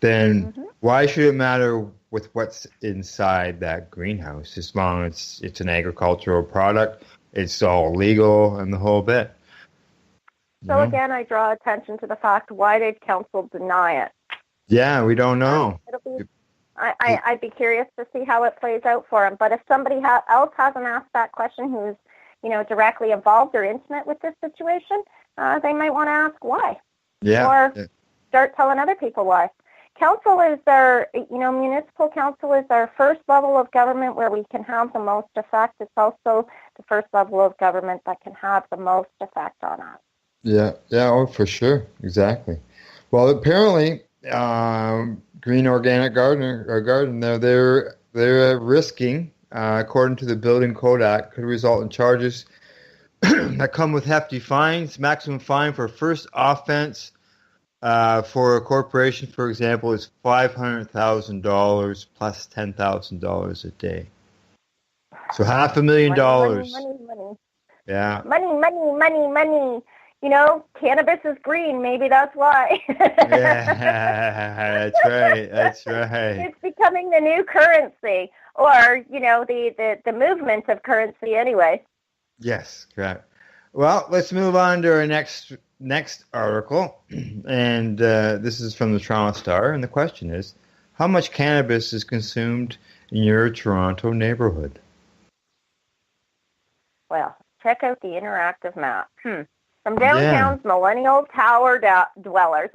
then why should it matter with what's inside that greenhouse? As long as it's an agricultural product, it's all legal and the whole bit. So again, I draw attention to the fact, why did council deny it? Yeah, we don't know. I'd be curious to see how it plays out for him. But if somebody else hasn't asked that question, who's directly involved or intimate with this situation, they might want to ask why. Yeah. Or start telling other people why. Council is municipal council is our first level of government where we can have the most effect. It's also the first level of government that can have the most effect on us. Yeah, for sure. Exactly. Well, apparently, Green Organic Garden, they're risking, according to the Building Code Act, could result in charges that come with hefty fines. Maximum fine for first offense for a corporation, for example, is $500,000 plus $10,000 a day. So $500,000. Money. Yeah. Money. Cannabis is green. Maybe that's why. Yeah, that's right. It's becoming the new currency, or the movement of currency anyway. Yes, correct. Well, let's move on to our next next article, and this is from the Toronto Star, and the question is, how much cannabis is consumed in your Toronto neighborhood? Well, check out the interactive map. From downtown's Millennial Tower dwellers,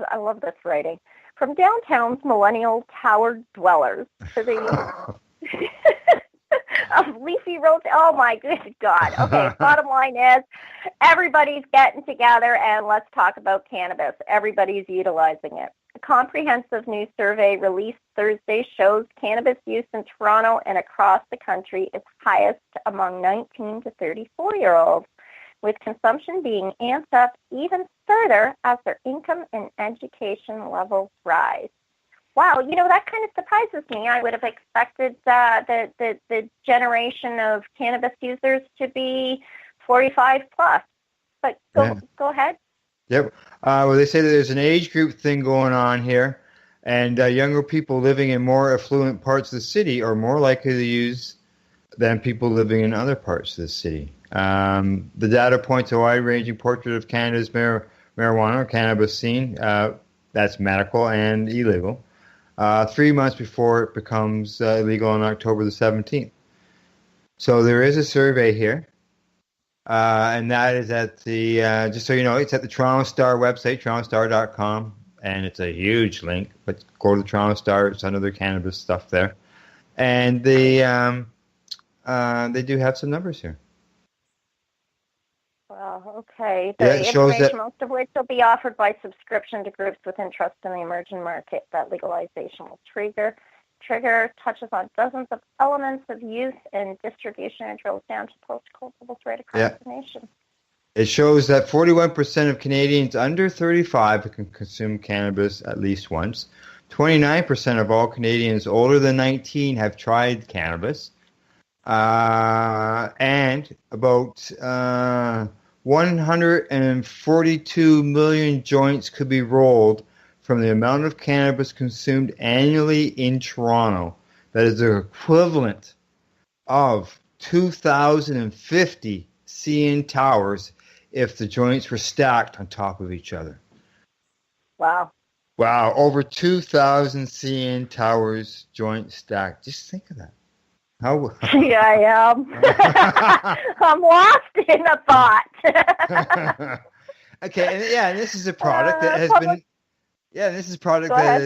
I love this writing. From downtown's Millennial Tower dwellers to the of Leafy Road. Oh my good God. Okay, bottom line is everybody's getting together and let's talk about cannabis. Everybody's utilizing it. A comprehensive new survey released Thursday shows cannabis use in Toronto and across the country is highest among 19 to 34-year-olds, with consumption being amped up even further as their income and education levels rise. Wow, that kind of surprises me. I would have expected the generation of cannabis users to be 45 plus. But go ahead. Yep. Well, they say that there's an age group thing going on here, and younger people living in more affluent parts of the city are more likely to use than people living in other parts of the city. The data points a wide-ranging portrait of Canada's marijuana or cannabis scene. That's medical and illegal. 3 months before it becomes illegal on October the 17th. So there is a survey here, and that is at the, just so you know, it's at the Toronto Star website, torontostar.com, and it's a huge link, but go to the Toronto Star, it's under their cannabis stuff there. And they do have some numbers here. Well, okay. The information, most of which will be offered by subscription to groups with interest in the emerging market that legalization will trigger touches on dozens of elements of use and distribution and drills down to post-cold levels right across the nation. It shows that 41% of Canadians under 35 can consume cannabis at least once. 29% of all Canadians older than 19 have tried cannabis. And about 142 million joints could be rolled from the amount of cannabis consumed annually in Toronto. That is the equivalent of 2,050 CN towers if the joints were stacked on top of each other. Wow. Wow, over 2,000 CN towers joint stacked. Just think of that. How? Yeah, I am. I'm lost in a thought. Okay, and this is a product that has been. Yeah, this is a product that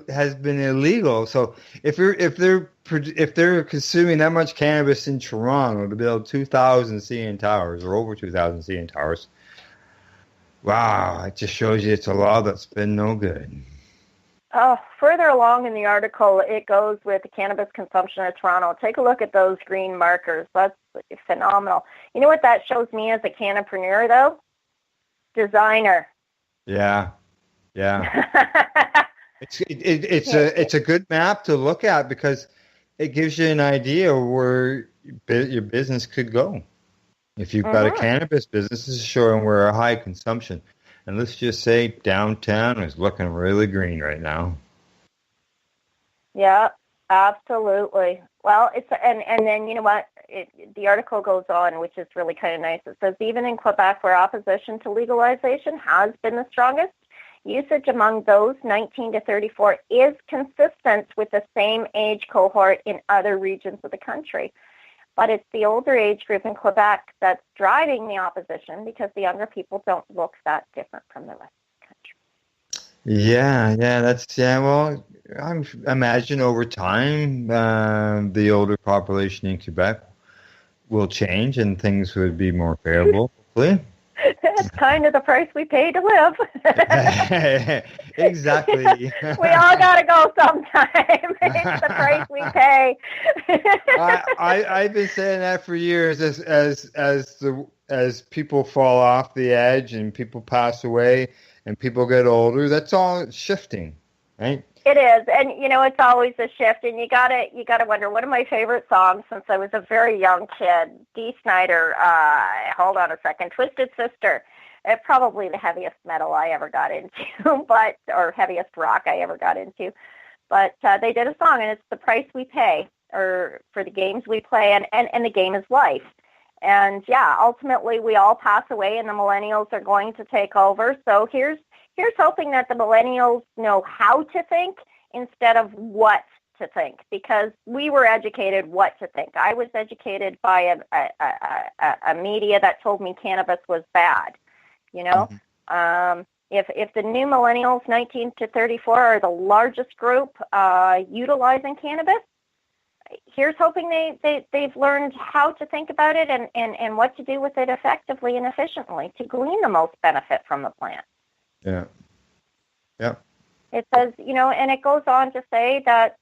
has been illegal. So if they're consuming that much cannabis in Toronto to build 2,000 CN towers or over 2,000 CN towers, wow, it just shows you it's a law that's been no good. Further along in the article, it goes with the cannabis consumption of Toronto. Take a look at those green markers. That's phenomenal. You know what that shows me as a cannapreneur, though? Designer. Yeah. It's a good map to look at because it gives you an idea where your business could go. If you've got a cannabis business, this is showing where a high consumption. And let's just say downtown is looking really green right now. Yeah, absolutely. Well, and then you know what? The article goes on, which is really kind of nice. It says even in Quebec, where opposition to legalization has been the strongest, usage among those 19 to 34 is consistent with the same age cohort in other regions of the country. But it's the older age group in Quebec that's driving the opposition because the younger people don't look that different from the rest of the country. Well, I imagine over time the older population in Quebec will change and things would be more favorable, hopefully. It's kind of the price we pay to live. Exactly. We all got to go sometime. It's the price we pay. I've been saying that for years. As people fall off the edge and people pass away and people get older, that's all shifting, right? It is, and it's always a shift. And you gotta wonder. One of my favorite songs since I was a very young kid, Dee Snider. Hold on a second, Twisted Sister. Probably the heaviest metal I ever got into, or heaviest rock I ever got into. But they did a song, and it's the price we pay, or for the games we play, and the game is life. And yeah, ultimately we all pass away and the millennials are going to take over. So here's hoping that the millennials know how to think instead of what to think, because we were educated what to think. I was educated by a media that told me cannabis was bad, you know. If the new millennials, 19 to 34, are the largest group utilizing cannabis, here's hoping they've learned how to think about it and what to do with it effectively and efficiently to glean the most benefit from the plant. Yeah. Yeah. It says, you know, and it goes on to say that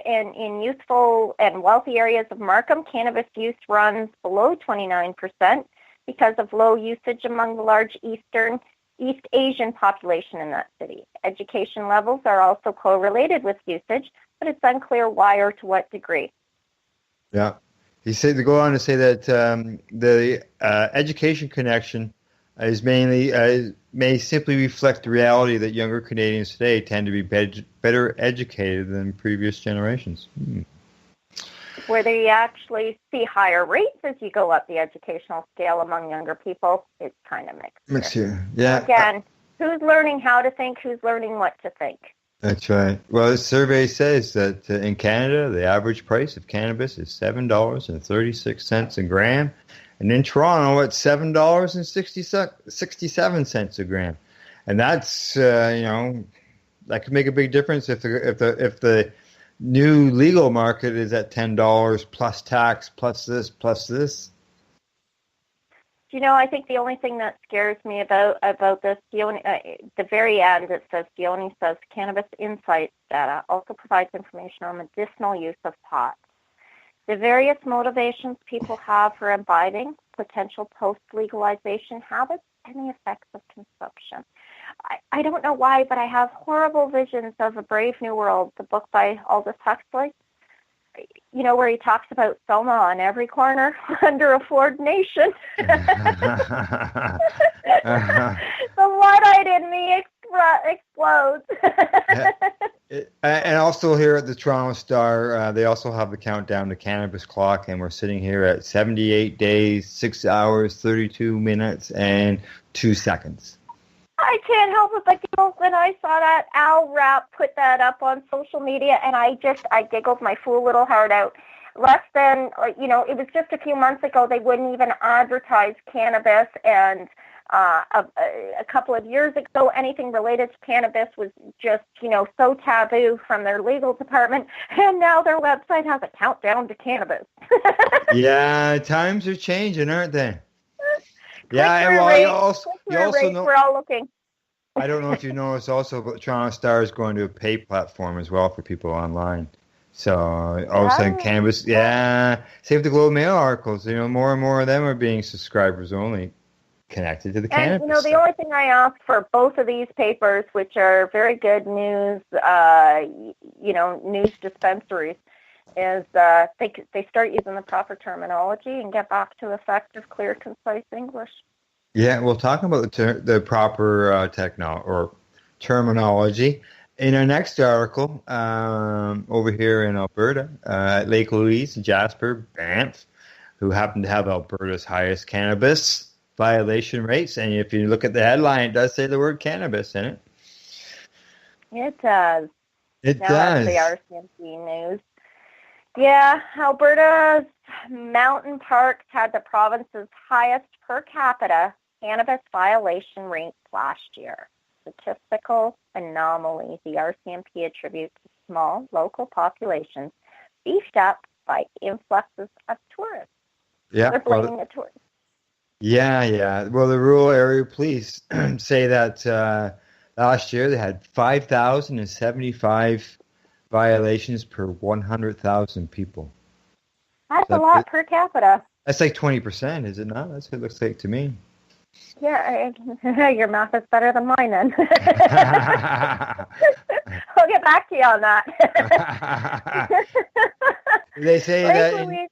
in youthful and wealthy areas of Markham, cannabis use runs below 29% because of low usage among the large East Asian population in that city. Education levels are also correlated with usage, but it's unclear why or to what degree. Yeah. He said to go on to say that the education connection is mainly may simply reflect the reality that younger Canadians today tend to be better educated than previous generations. Whether you actually see higher rates as you go up the educational scale among younger people, it's kind of mixed. Mixed here. Yeah. Again, who's learning how to think, who's learning what to think? That's right. Well, this survey says that in Canada, the average price of cannabis is $7.36 a gram. And in Toronto, it's $7.67 a gram, and that's that could make a big difference if the new legal market is at $10 plus tax plus this plus this. You know, I think the only thing that scares me about this, the very end, it says Dione says Cannabis Insights data also provides information on medicinal use of pot. The various motivations people have for imbibing, potential post-legalization habits, and the effects of consumption. I don't know why, but I have horrible visions of A Brave New World, the book by Aldous Huxley, you know, where he talks about Selma on every corner under a Ford nation. The Luddite in me explodes. And also here at the Toronto Star, they also have the countdown to cannabis clock, and we're sitting here at 78 days, 6 hours, 32 minutes, and 2 seconds. I can't help it but giggle when I saw that Al Rapp put that up on social media, and I giggled my fool little heart out. Less than, it was just a few months ago, they wouldn't even advertise cannabis, and a couple of years ago, anything related to cannabis was just, so taboo from their legal department, and now their website has a countdown to cannabis. Yeah, times are changing, aren't they? Yeah, well, you also know. We're all looking. I don't know if you noticed also, but Toronto Star is going to a pay platform as well for people online. So all of a sudden, cannabis, same with the Globe Mail articles. More and more of them are being subscribers only connected to the cannabis. And the only thing I ask for both of these papers, which are very good news, news dispensaries, is they start using the proper terminology and get back to effective, clear, concise English. Yeah, we'll talk about the proper terminology in our next article over here in Alberta, at Lake Louise, Jasper, Banff, who happen to have Alberta's highest cannabis violation rates. And if you look at the headline, it does say the word cannabis in it. It does. It now does. That's the RCMP news. Yeah, Alberta's mountain parks had the province's highest per capita cannabis violation rates last year. Statistical anomaly the RCMP attributes to small local populations beefed up by influxes of tourists. Yeah, they're blaming the tourists. Yeah. Well, the rural area police say that last year they had 5,075 violations per 100,000 people. That's a lot per capita. That's like 20%, is it not? That's what it looks like to me. Yeah, your math is better than mine then. I'll get back to you on that. They say Lake that... Louise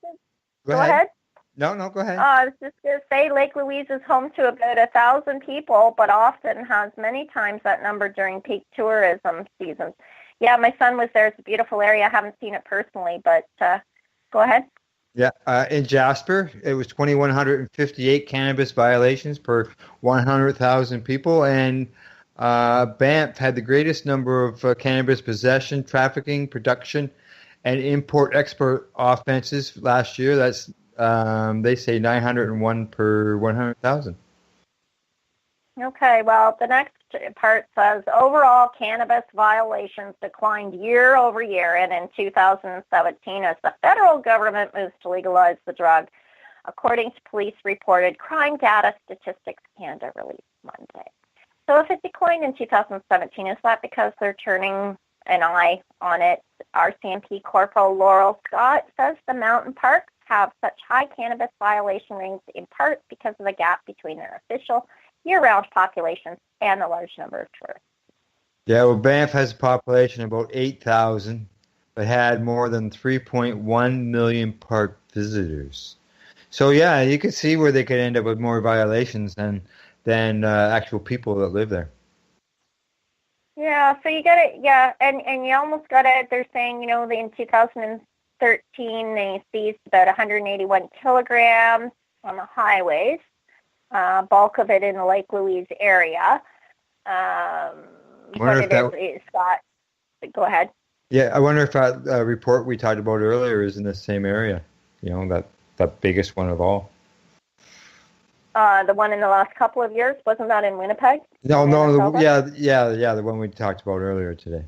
Go ahead. No, go ahead. I was just going to say Lake Louise is home to about 1,000 people, but often has many times that number during peak tourism seasons. Yeah, my son was there. It's a beautiful area. I haven't seen it personally, but go ahead. Yeah, in Jasper, it was 2,158 cannabis violations per 100,000 people, and Banff had the greatest number of cannabis possession, trafficking, production, and import-export offenses last year. That's they say 901 per 100,000. Okay, well, the next part says overall cannabis violations declined year over year, and in 2017, as the federal government moves to legalize the drug, according to police-reported Crime Data Statistics Canada released Monday. So if it declined in 2017, is that because they're turning an eye on it? RCMP Corporal Laurel Scott says the mountain parks have such high cannabis violation rates in part because of the gap between their official year-round populations and the large number of tourists. Yeah, well, Banff has a population of about 8,000, but had more than 3.1 million park visitors. So, yeah, you could see where they could end up with more violations than actual people that live there. Yeah, so you got it, yeah, and you almost got it. They're saying, in 2013, they seized about 181 kilograms on the highways. Bulk of it in the Lake Louise area. Scott, go ahead. Yeah, I wonder if that report we talked about earlier is in the same area. That biggest one of all. The one in the last couple of years, wasn't that in Winnipeg? No, the one we talked about earlier today.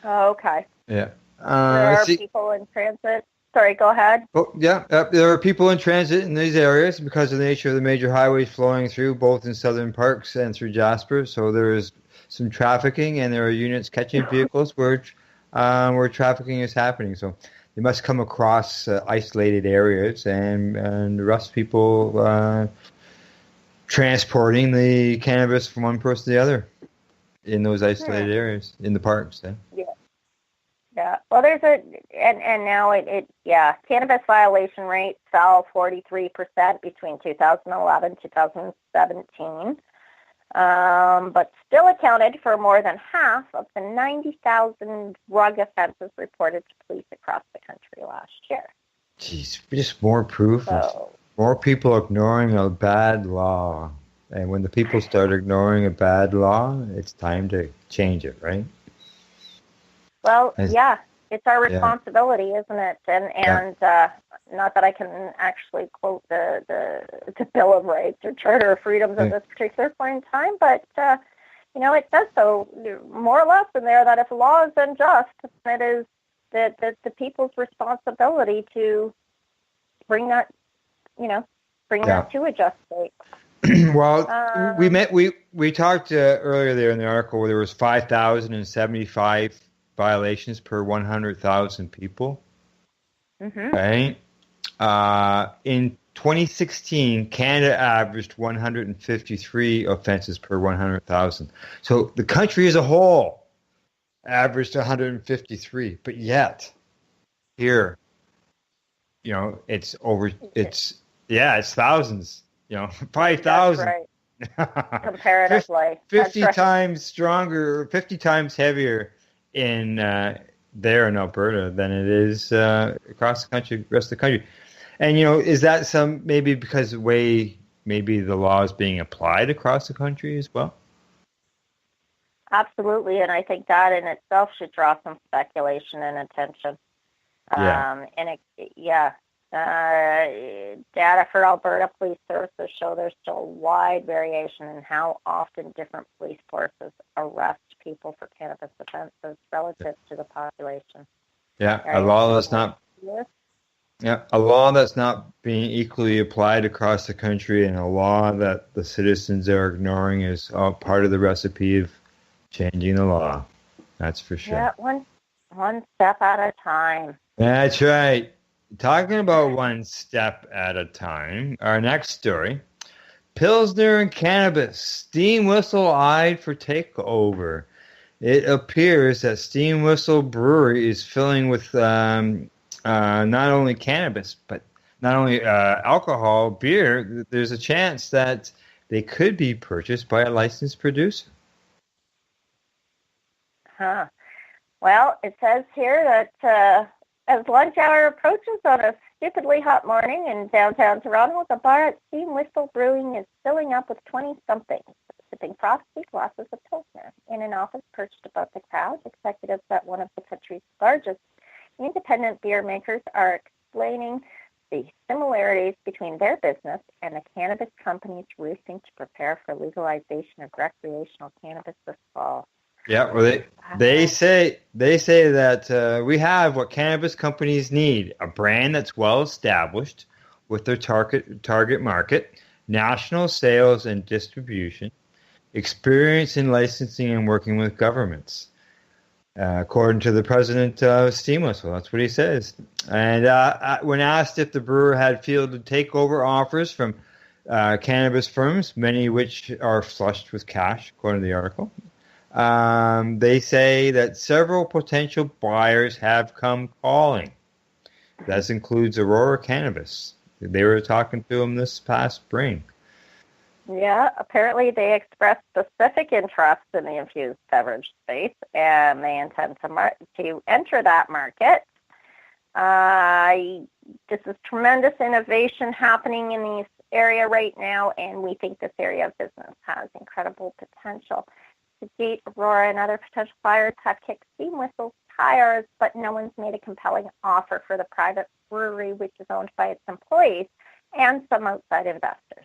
Oh, okay. Yeah. There are people in transit. Sorry, go ahead. Oh, yeah, there are people in transit in these areas because of the nature of the major highways flowing through both in southern parks and through Jasper. So there is some trafficking, and there are units catching vehicles where trafficking is happening. So they must come across isolated areas and arrest people transporting the cannabis from one person to the other in those isolated areas in the parks. Yeah. Yeah, well, there's and now cannabis violation rate fell 43% between 2011 and 2017, but still accounted for more than half of the 90,000 drug offenses reported to police across the country last year. Jeez, just more proof of more people ignoring a bad law. And when the people start ignoring a bad law, it's time to change it, right? Well, yeah, it's our responsibility, isn't it? And not that I can actually quote the Bill of Rights or Charter of Freedoms at this particular point in time, but it says so more or less in there that if law is unjust, it is the people's responsibility to bring that to a just state. Well, we talked earlier there in the article where there was 5,075 violations per 100,000 people. Mm-hmm. Right? In 2016, Canada averaged 153 offenses per 100,000. So the country as a whole averaged 153, but yet here, it's thousands. 5,000. That's right. Comparatively, 50 times stronger, 50 times heavier in there in Alberta than it is across the country, rest of the country. And is that maybe because the way maybe the law is being applied across the country as well? Absolutely, and I think that in itself should draw some speculation and attention. Data for Alberta Police Services show there's still a wide variation in how often different police forces arrest people for cannabis offenses relative to the population. Yeah, a law that's not being equally applied across the country, and a law that the citizens are ignoring is all part of the recipe of changing the law. That's for sure. Yeah, one step at a time. That's right. Talking about one step at a time, our next story, Pilsner and cannabis, steam whistle eyed for takeover. It appears that Steam Whistle Brewery is filling with not only cannabis, but not only alcohol, beer. There's a chance that they could be purchased by a licensed producer. Well, it says here that As lunch hour approaches on a stupidly hot morning in downtown Toronto, the bar at Steam Whistle Brewing is filling up with 20-somethings, sipping frosty glasses of Pilsner. In an office perched above the crowd, executives at one of the country's largest independent beer makers are explaining the similarities between their business and the cannabis companies racing to prepare for legalization of recreational cannabis this fall. Yeah, well, they say that we have what cannabis companies need: a brand that's well established with their target market, national sales and distribution, experience in licensing and working with governments. According to the president of Steam Whistle, that's what he says. And when asked if the brewer had fielded takeover offers from cannabis firms, many of which are flushed with cash, according to the article, they say that several potential buyers have come calling. That includes Aurora Cannabis. They were talking to them this past spring. Yeah, apparently they expressed specific interest in the infused beverage space, and they intend to enter that market. This is tremendous innovation happening in this area right now, and we think this area of business has incredible potential. To date, Aurora and other potential buyers have kicked Steam Whistle's tires, but no one's made a compelling offer for the private brewery, which is owned by its employees and some outside investors.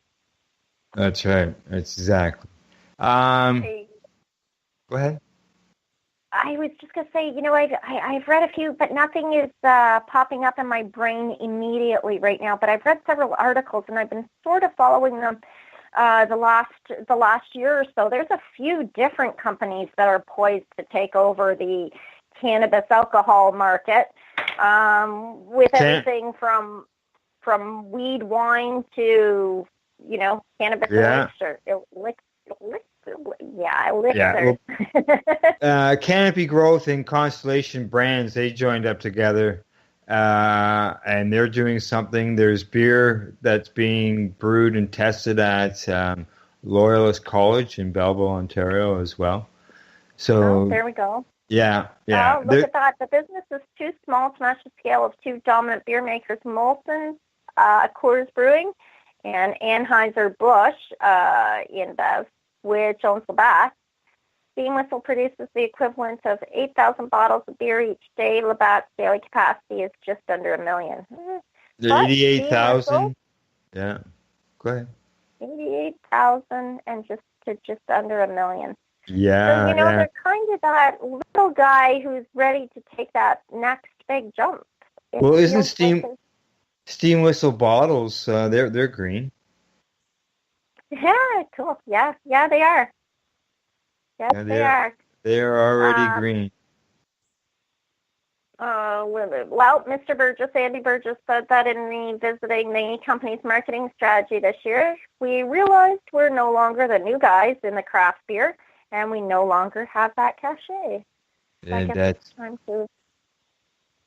That's right. That's exactly. Go ahead. I was just going to say, I've read a few, but nothing is popping up in my brain immediately right now. But I've read several articles, and I've been sort of following them the last year or so. There's a few different companies that are poised to take over the cannabis alcohol market, with everything from weed wine to cannabis elixir. Elixir. Canopy Growth and Constellation Brands, they joined up together, and they're doing something. There's beer that's being brewed and tested at Loyalist College in Belleville, Ontario, as well. So there we go. Yeah. Look at that. The business is too small to match the scale of two dominant beer makers, Molson Coors Brewing and Anheuser-Busch InBev, which owns Labatt. Steam Whistle produces the equivalent of 8,000 bottles of beer each day. Labatt's daily capacity is just under 1 million. 88,000. Yeah. Go ahead. 88,000 and just under 1 million. Yeah. So, they're kind of that little guy who's ready to take that next big jump. Well, isn't Steam Whistle bottles, they're green? Yeah, cool. Yeah, they are. Yes, they are. They are already green. Well, Mr. Burgess, Andy Burgess, said that in revisiting the company's marketing strategy this year, we realized we're no longer the new guys in the craft beer, and we no longer have that cachet. And that's time to.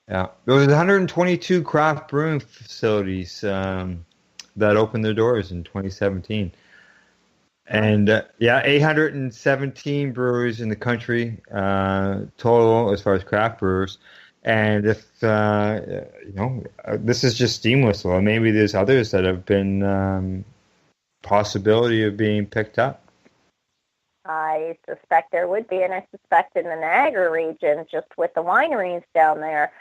Yeah, there was 122 craft brewing facilities that opened their doors in 2017. And 817 breweries in the country total as far as craft brewers. And if this is just Steam Whistle, and maybe there's others that have been possibility of being picked up. I suspect there would be, and I suspect in the Niagara region, just with the wineries down there,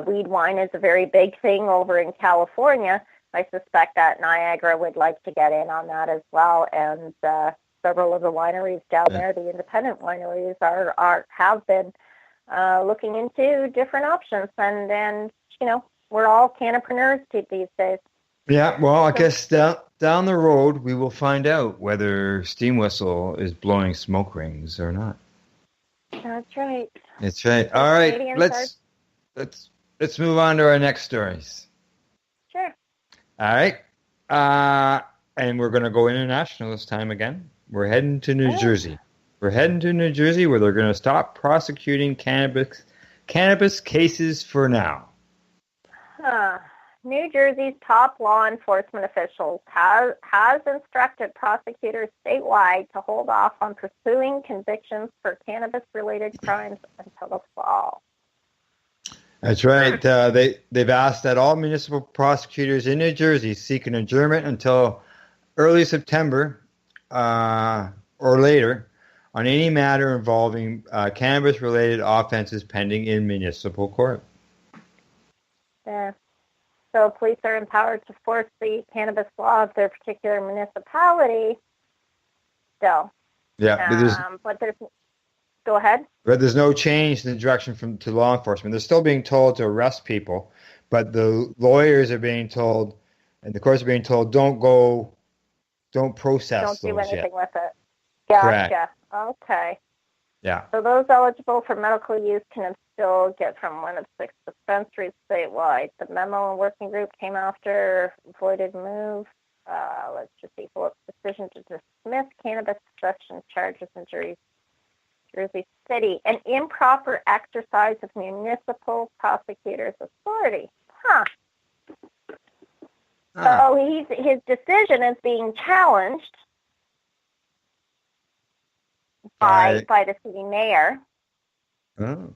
weed wine is a very big thing over in California. I suspect that Niagara would like to get in on that as well, and several of the wineries down there, the independent wineries, have been looking into different options, and we're all cannapreneurs these days. Yeah, well, I guess down the road we will find out whether Steam Whistle is blowing smoke rings or not. That's right. That's right. All right, let's move on to our next stories. Sure. All right. And we're going to go international this time again. We're heading to New Jersey. We're heading to New Jersey where they're going to stop prosecuting cannabis cases for now. New Jersey's top law enforcement officials has instructed prosecutors statewide to hold off on pursuing convictions for cannabis-related crimes until the fall. That's right. They've asked that all municipal prosecutors in New Jersey seek an adjournment until early September or later on any matter involving cannabis-related offenses pending in municipal court. Yeah. So police are empowered to force the cannabis law of their particular municipality still. Yeah, but there's go ahead. But there's no change in the direction to law enforcement. They're still being told to arrest people, but the lawyers are being told, and the courts are being told, don't process Don't do those anything yet. with it. Gotcha. Correct. Okay. Yeah. So those eligible for medical use can still get from one of 6 dispensaries statewide. The memo and working group came after voided move. Let's just see. Phillips' decision to dismiss cannabis possession charges in Jersey City, an improper exercise of municipal prosecutors' authority. So his decision is being challenged by the city mayor. Oh.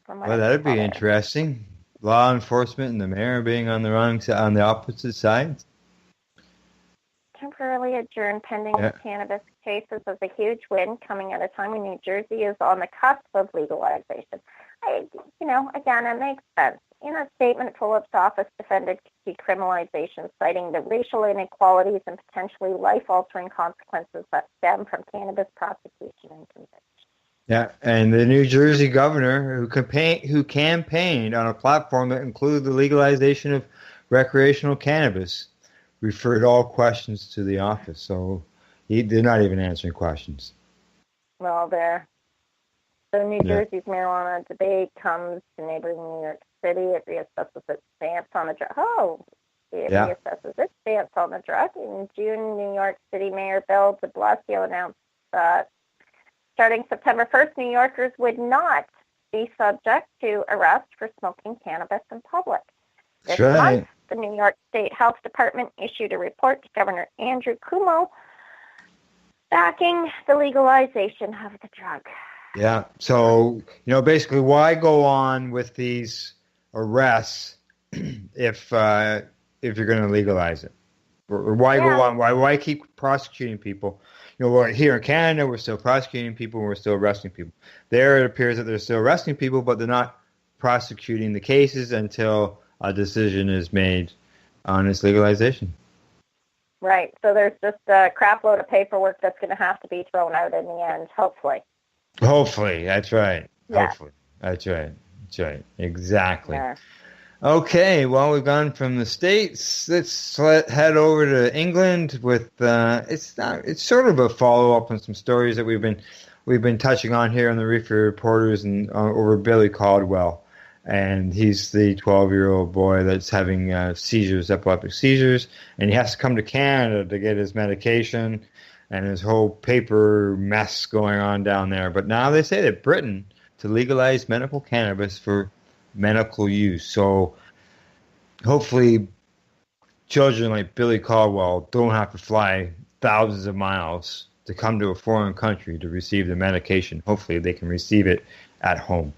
Well, that'd be interesting. Law enforcement and the mayor being on the opposite sides. Temporarily adjourned pending the cannabis cases is a huge win coming at a time when New Jersey is on the cusp of legalization. Again, it makes sense. In a statement, Phillips' office defended decriminalization, citing the racial inequalities and potentially life-altering consequences that stem from cannabis prosecution and conviction. Yeah, and the New Jersey governor who campaigned on a platform that included the legalization of recreational cannabis referred all questions to the office, so they're not even answering questions. Well, so New Jersey's marijuana debate comes to neighboring New York City. It reassesses its stance on the drug. Reassesses its stance on the drug. In June, New York City Mayor Bill de Blasio announced that starting September 1st, New Yorkers would not be subject to arrest for smoking cannabis in public. This month, the New York State Health Department issued a report to Governor Andrew Cuomo backing the legalization of the drug. Yeah, so, basically why go on with these arrests if you're going to legalize it? Or why go on? Why keep prosecuting people? Here in Canada, we're still prosecuting people and we're still arresting people. There, it appears that they're still arresting people, but they're not prosecuting the cases until a decision is made on its legalization. Right. So there's just a crap load of paperwork that's going to have to be thrown out in the end, hopefully. Hopefully. That's right. Yeah. Hopefully. That's right. Exactly. Yeah. Okay, well, we've gone from the States. Let's head over to England with it's sort of a follow-up on some stories that we've been touching on here on the Reefer Reporters and over Billy Caldwell. And he's the 12-year-old boy that's having epileptic seizures, and he has to come to Canada to get his medication and his whole paper mess going on down there. But now they say that Britain to legalize medical cannabis for medical use. So hopefully children like Billy Caldwell don't have to fly thousands of miles to come to a foreign country to receive the medication. Hopefully they can receive it at home.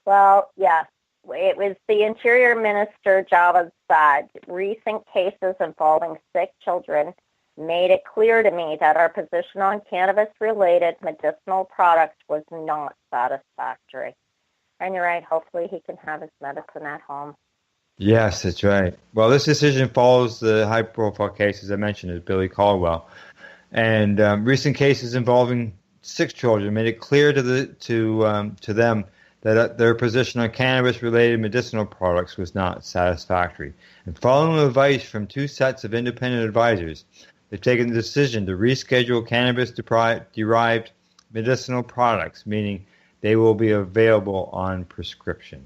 Well, yes. It was the Interior Minister, Javad said, recent cases involving sick children made it clear to me that our position on cannabis-related medicinal products was not satisfactory. And you're right, hopefully he can have his medicine at home. Yes, that's right. Well, this decision follows the high-profile cases I mentioned as Billy Caldwell. And recent cases involving 6 children made it clear to them that their position on cannabis-related medicinal products was not satisfactory. And following advice from 2 sets of independent advisors, they've taken the decision to reschedule cannabis-derived medicinal products, meaning they will be available on prescription.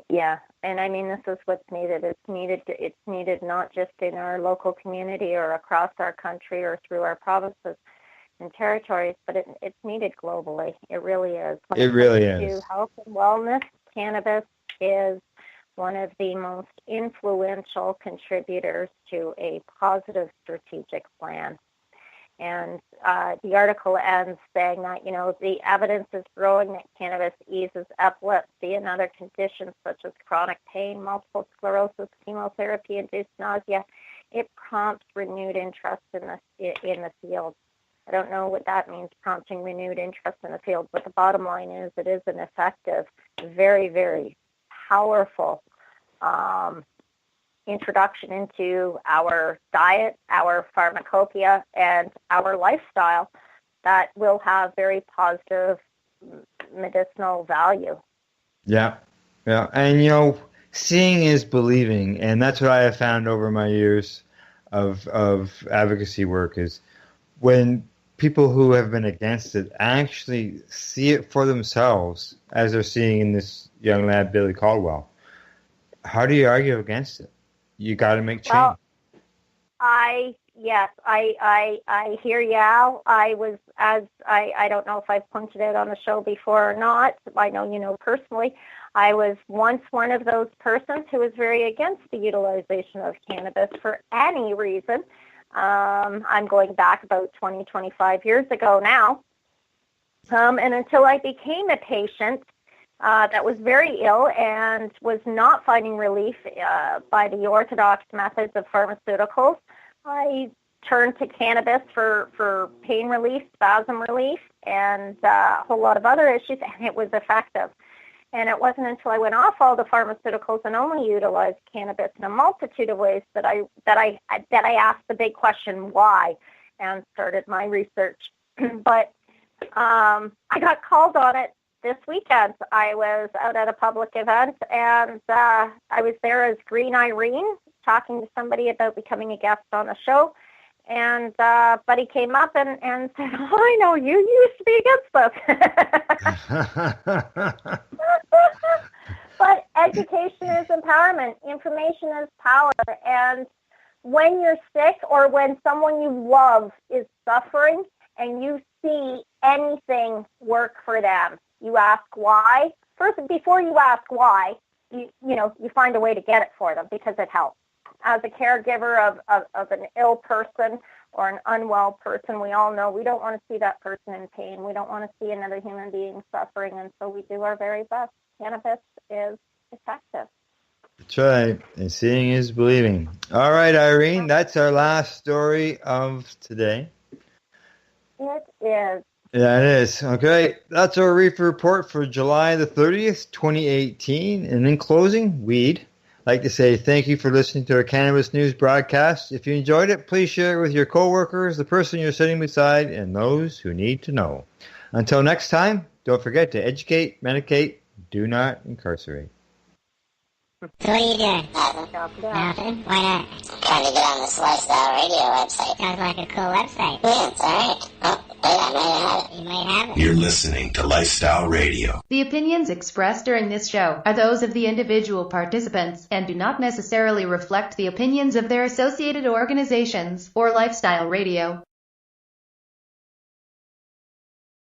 Yeah, and I mean, this is what's needed. It's needed not just in our local community or across our country or through our provinces and territories, but it's needed globally. It really is. When it really is. To health and wellness, cannabis is one of the most influential contributors to a positive strategic plan. And the article ends saying that, the evidence is growing that cannabis eases epilepsy and other conditions such as chronic pain, multiple sclerosis, chemotherapy-induced nausea. It prompts renewed interest in the field. I don't know what that means, prompting renewed interest in the field, but the bottom line is it is an effective, very, very powerful introduction into our diet, our pharmacopoeia, and our lifestyle that will have very positive medicinal value. Yeah. And, seeing is believing. And that's what I have found over my years of advocacy work is when people who have been against it actually see it for themselves, as they're seeing in this young lad, Billy Caldwell. How do you argue against it? You got to make change. Well, I hear you, Al. I don't know if I've pointed out on the show before or not. I know you know personally. I was once one of those persons who was very against the utilization of cannabis for any reason. I'm going back about 20, 25 years ago now. And until I became a patient that was very ill and was not finding relief by the orthodox methods of pharmaceuticals, I turned to cannabis for pain relief, spasm relief, and a whole lot of other issues, and it was effective. And it wasn't until I went off all the pharmaceuticals and only utilized cannabis in a multitude of ways that I asked the big question, why, and started my research. But I got called on it this weekend. I was out at a public event, and I was there as Green Irene, talking to somebody about becoming a guest on the show. And Buddy came up and said, "Oh, I know you used to be against this." But education is empowerment. Information is power. And when you're sick or when someone you love is suffering and you see anything work for them, you ask why. First, before you ask why, you find a way to get it for them because it helps. As a caregiver of an ill person or an unwell person, we all know we don't want to see that person in pain. We don't want to see another human being suffering, and so we do our very best. Cannabis is effective. That's right. And seeing is believing. All right, Irene, that's our last story of today. It is. Yeah, it is. Okay, that's our Reefer Report for July the 30th, 2018. And in closing, weed. I'd like to say thank you for listening to our Cannabis News broadcast. If you enjoyed it, please share it with your coworkers, the person you're sitting beside, and those who need to know. Until next time, don't forget to educate, medicate, do not incarcerate. So what are you doing? Nothing? Why not? Trying to get on this Lifestyle Radio website. Sounds like a cool website. Yeah, it's alright. Oh, wait, I might have it. You might have it. You're listening to Lifestyle Radio. The opinions expressed during this show are those of the individual participants and do not necessarily reflect the opinions of their associated organizations or Lifestyle Radio.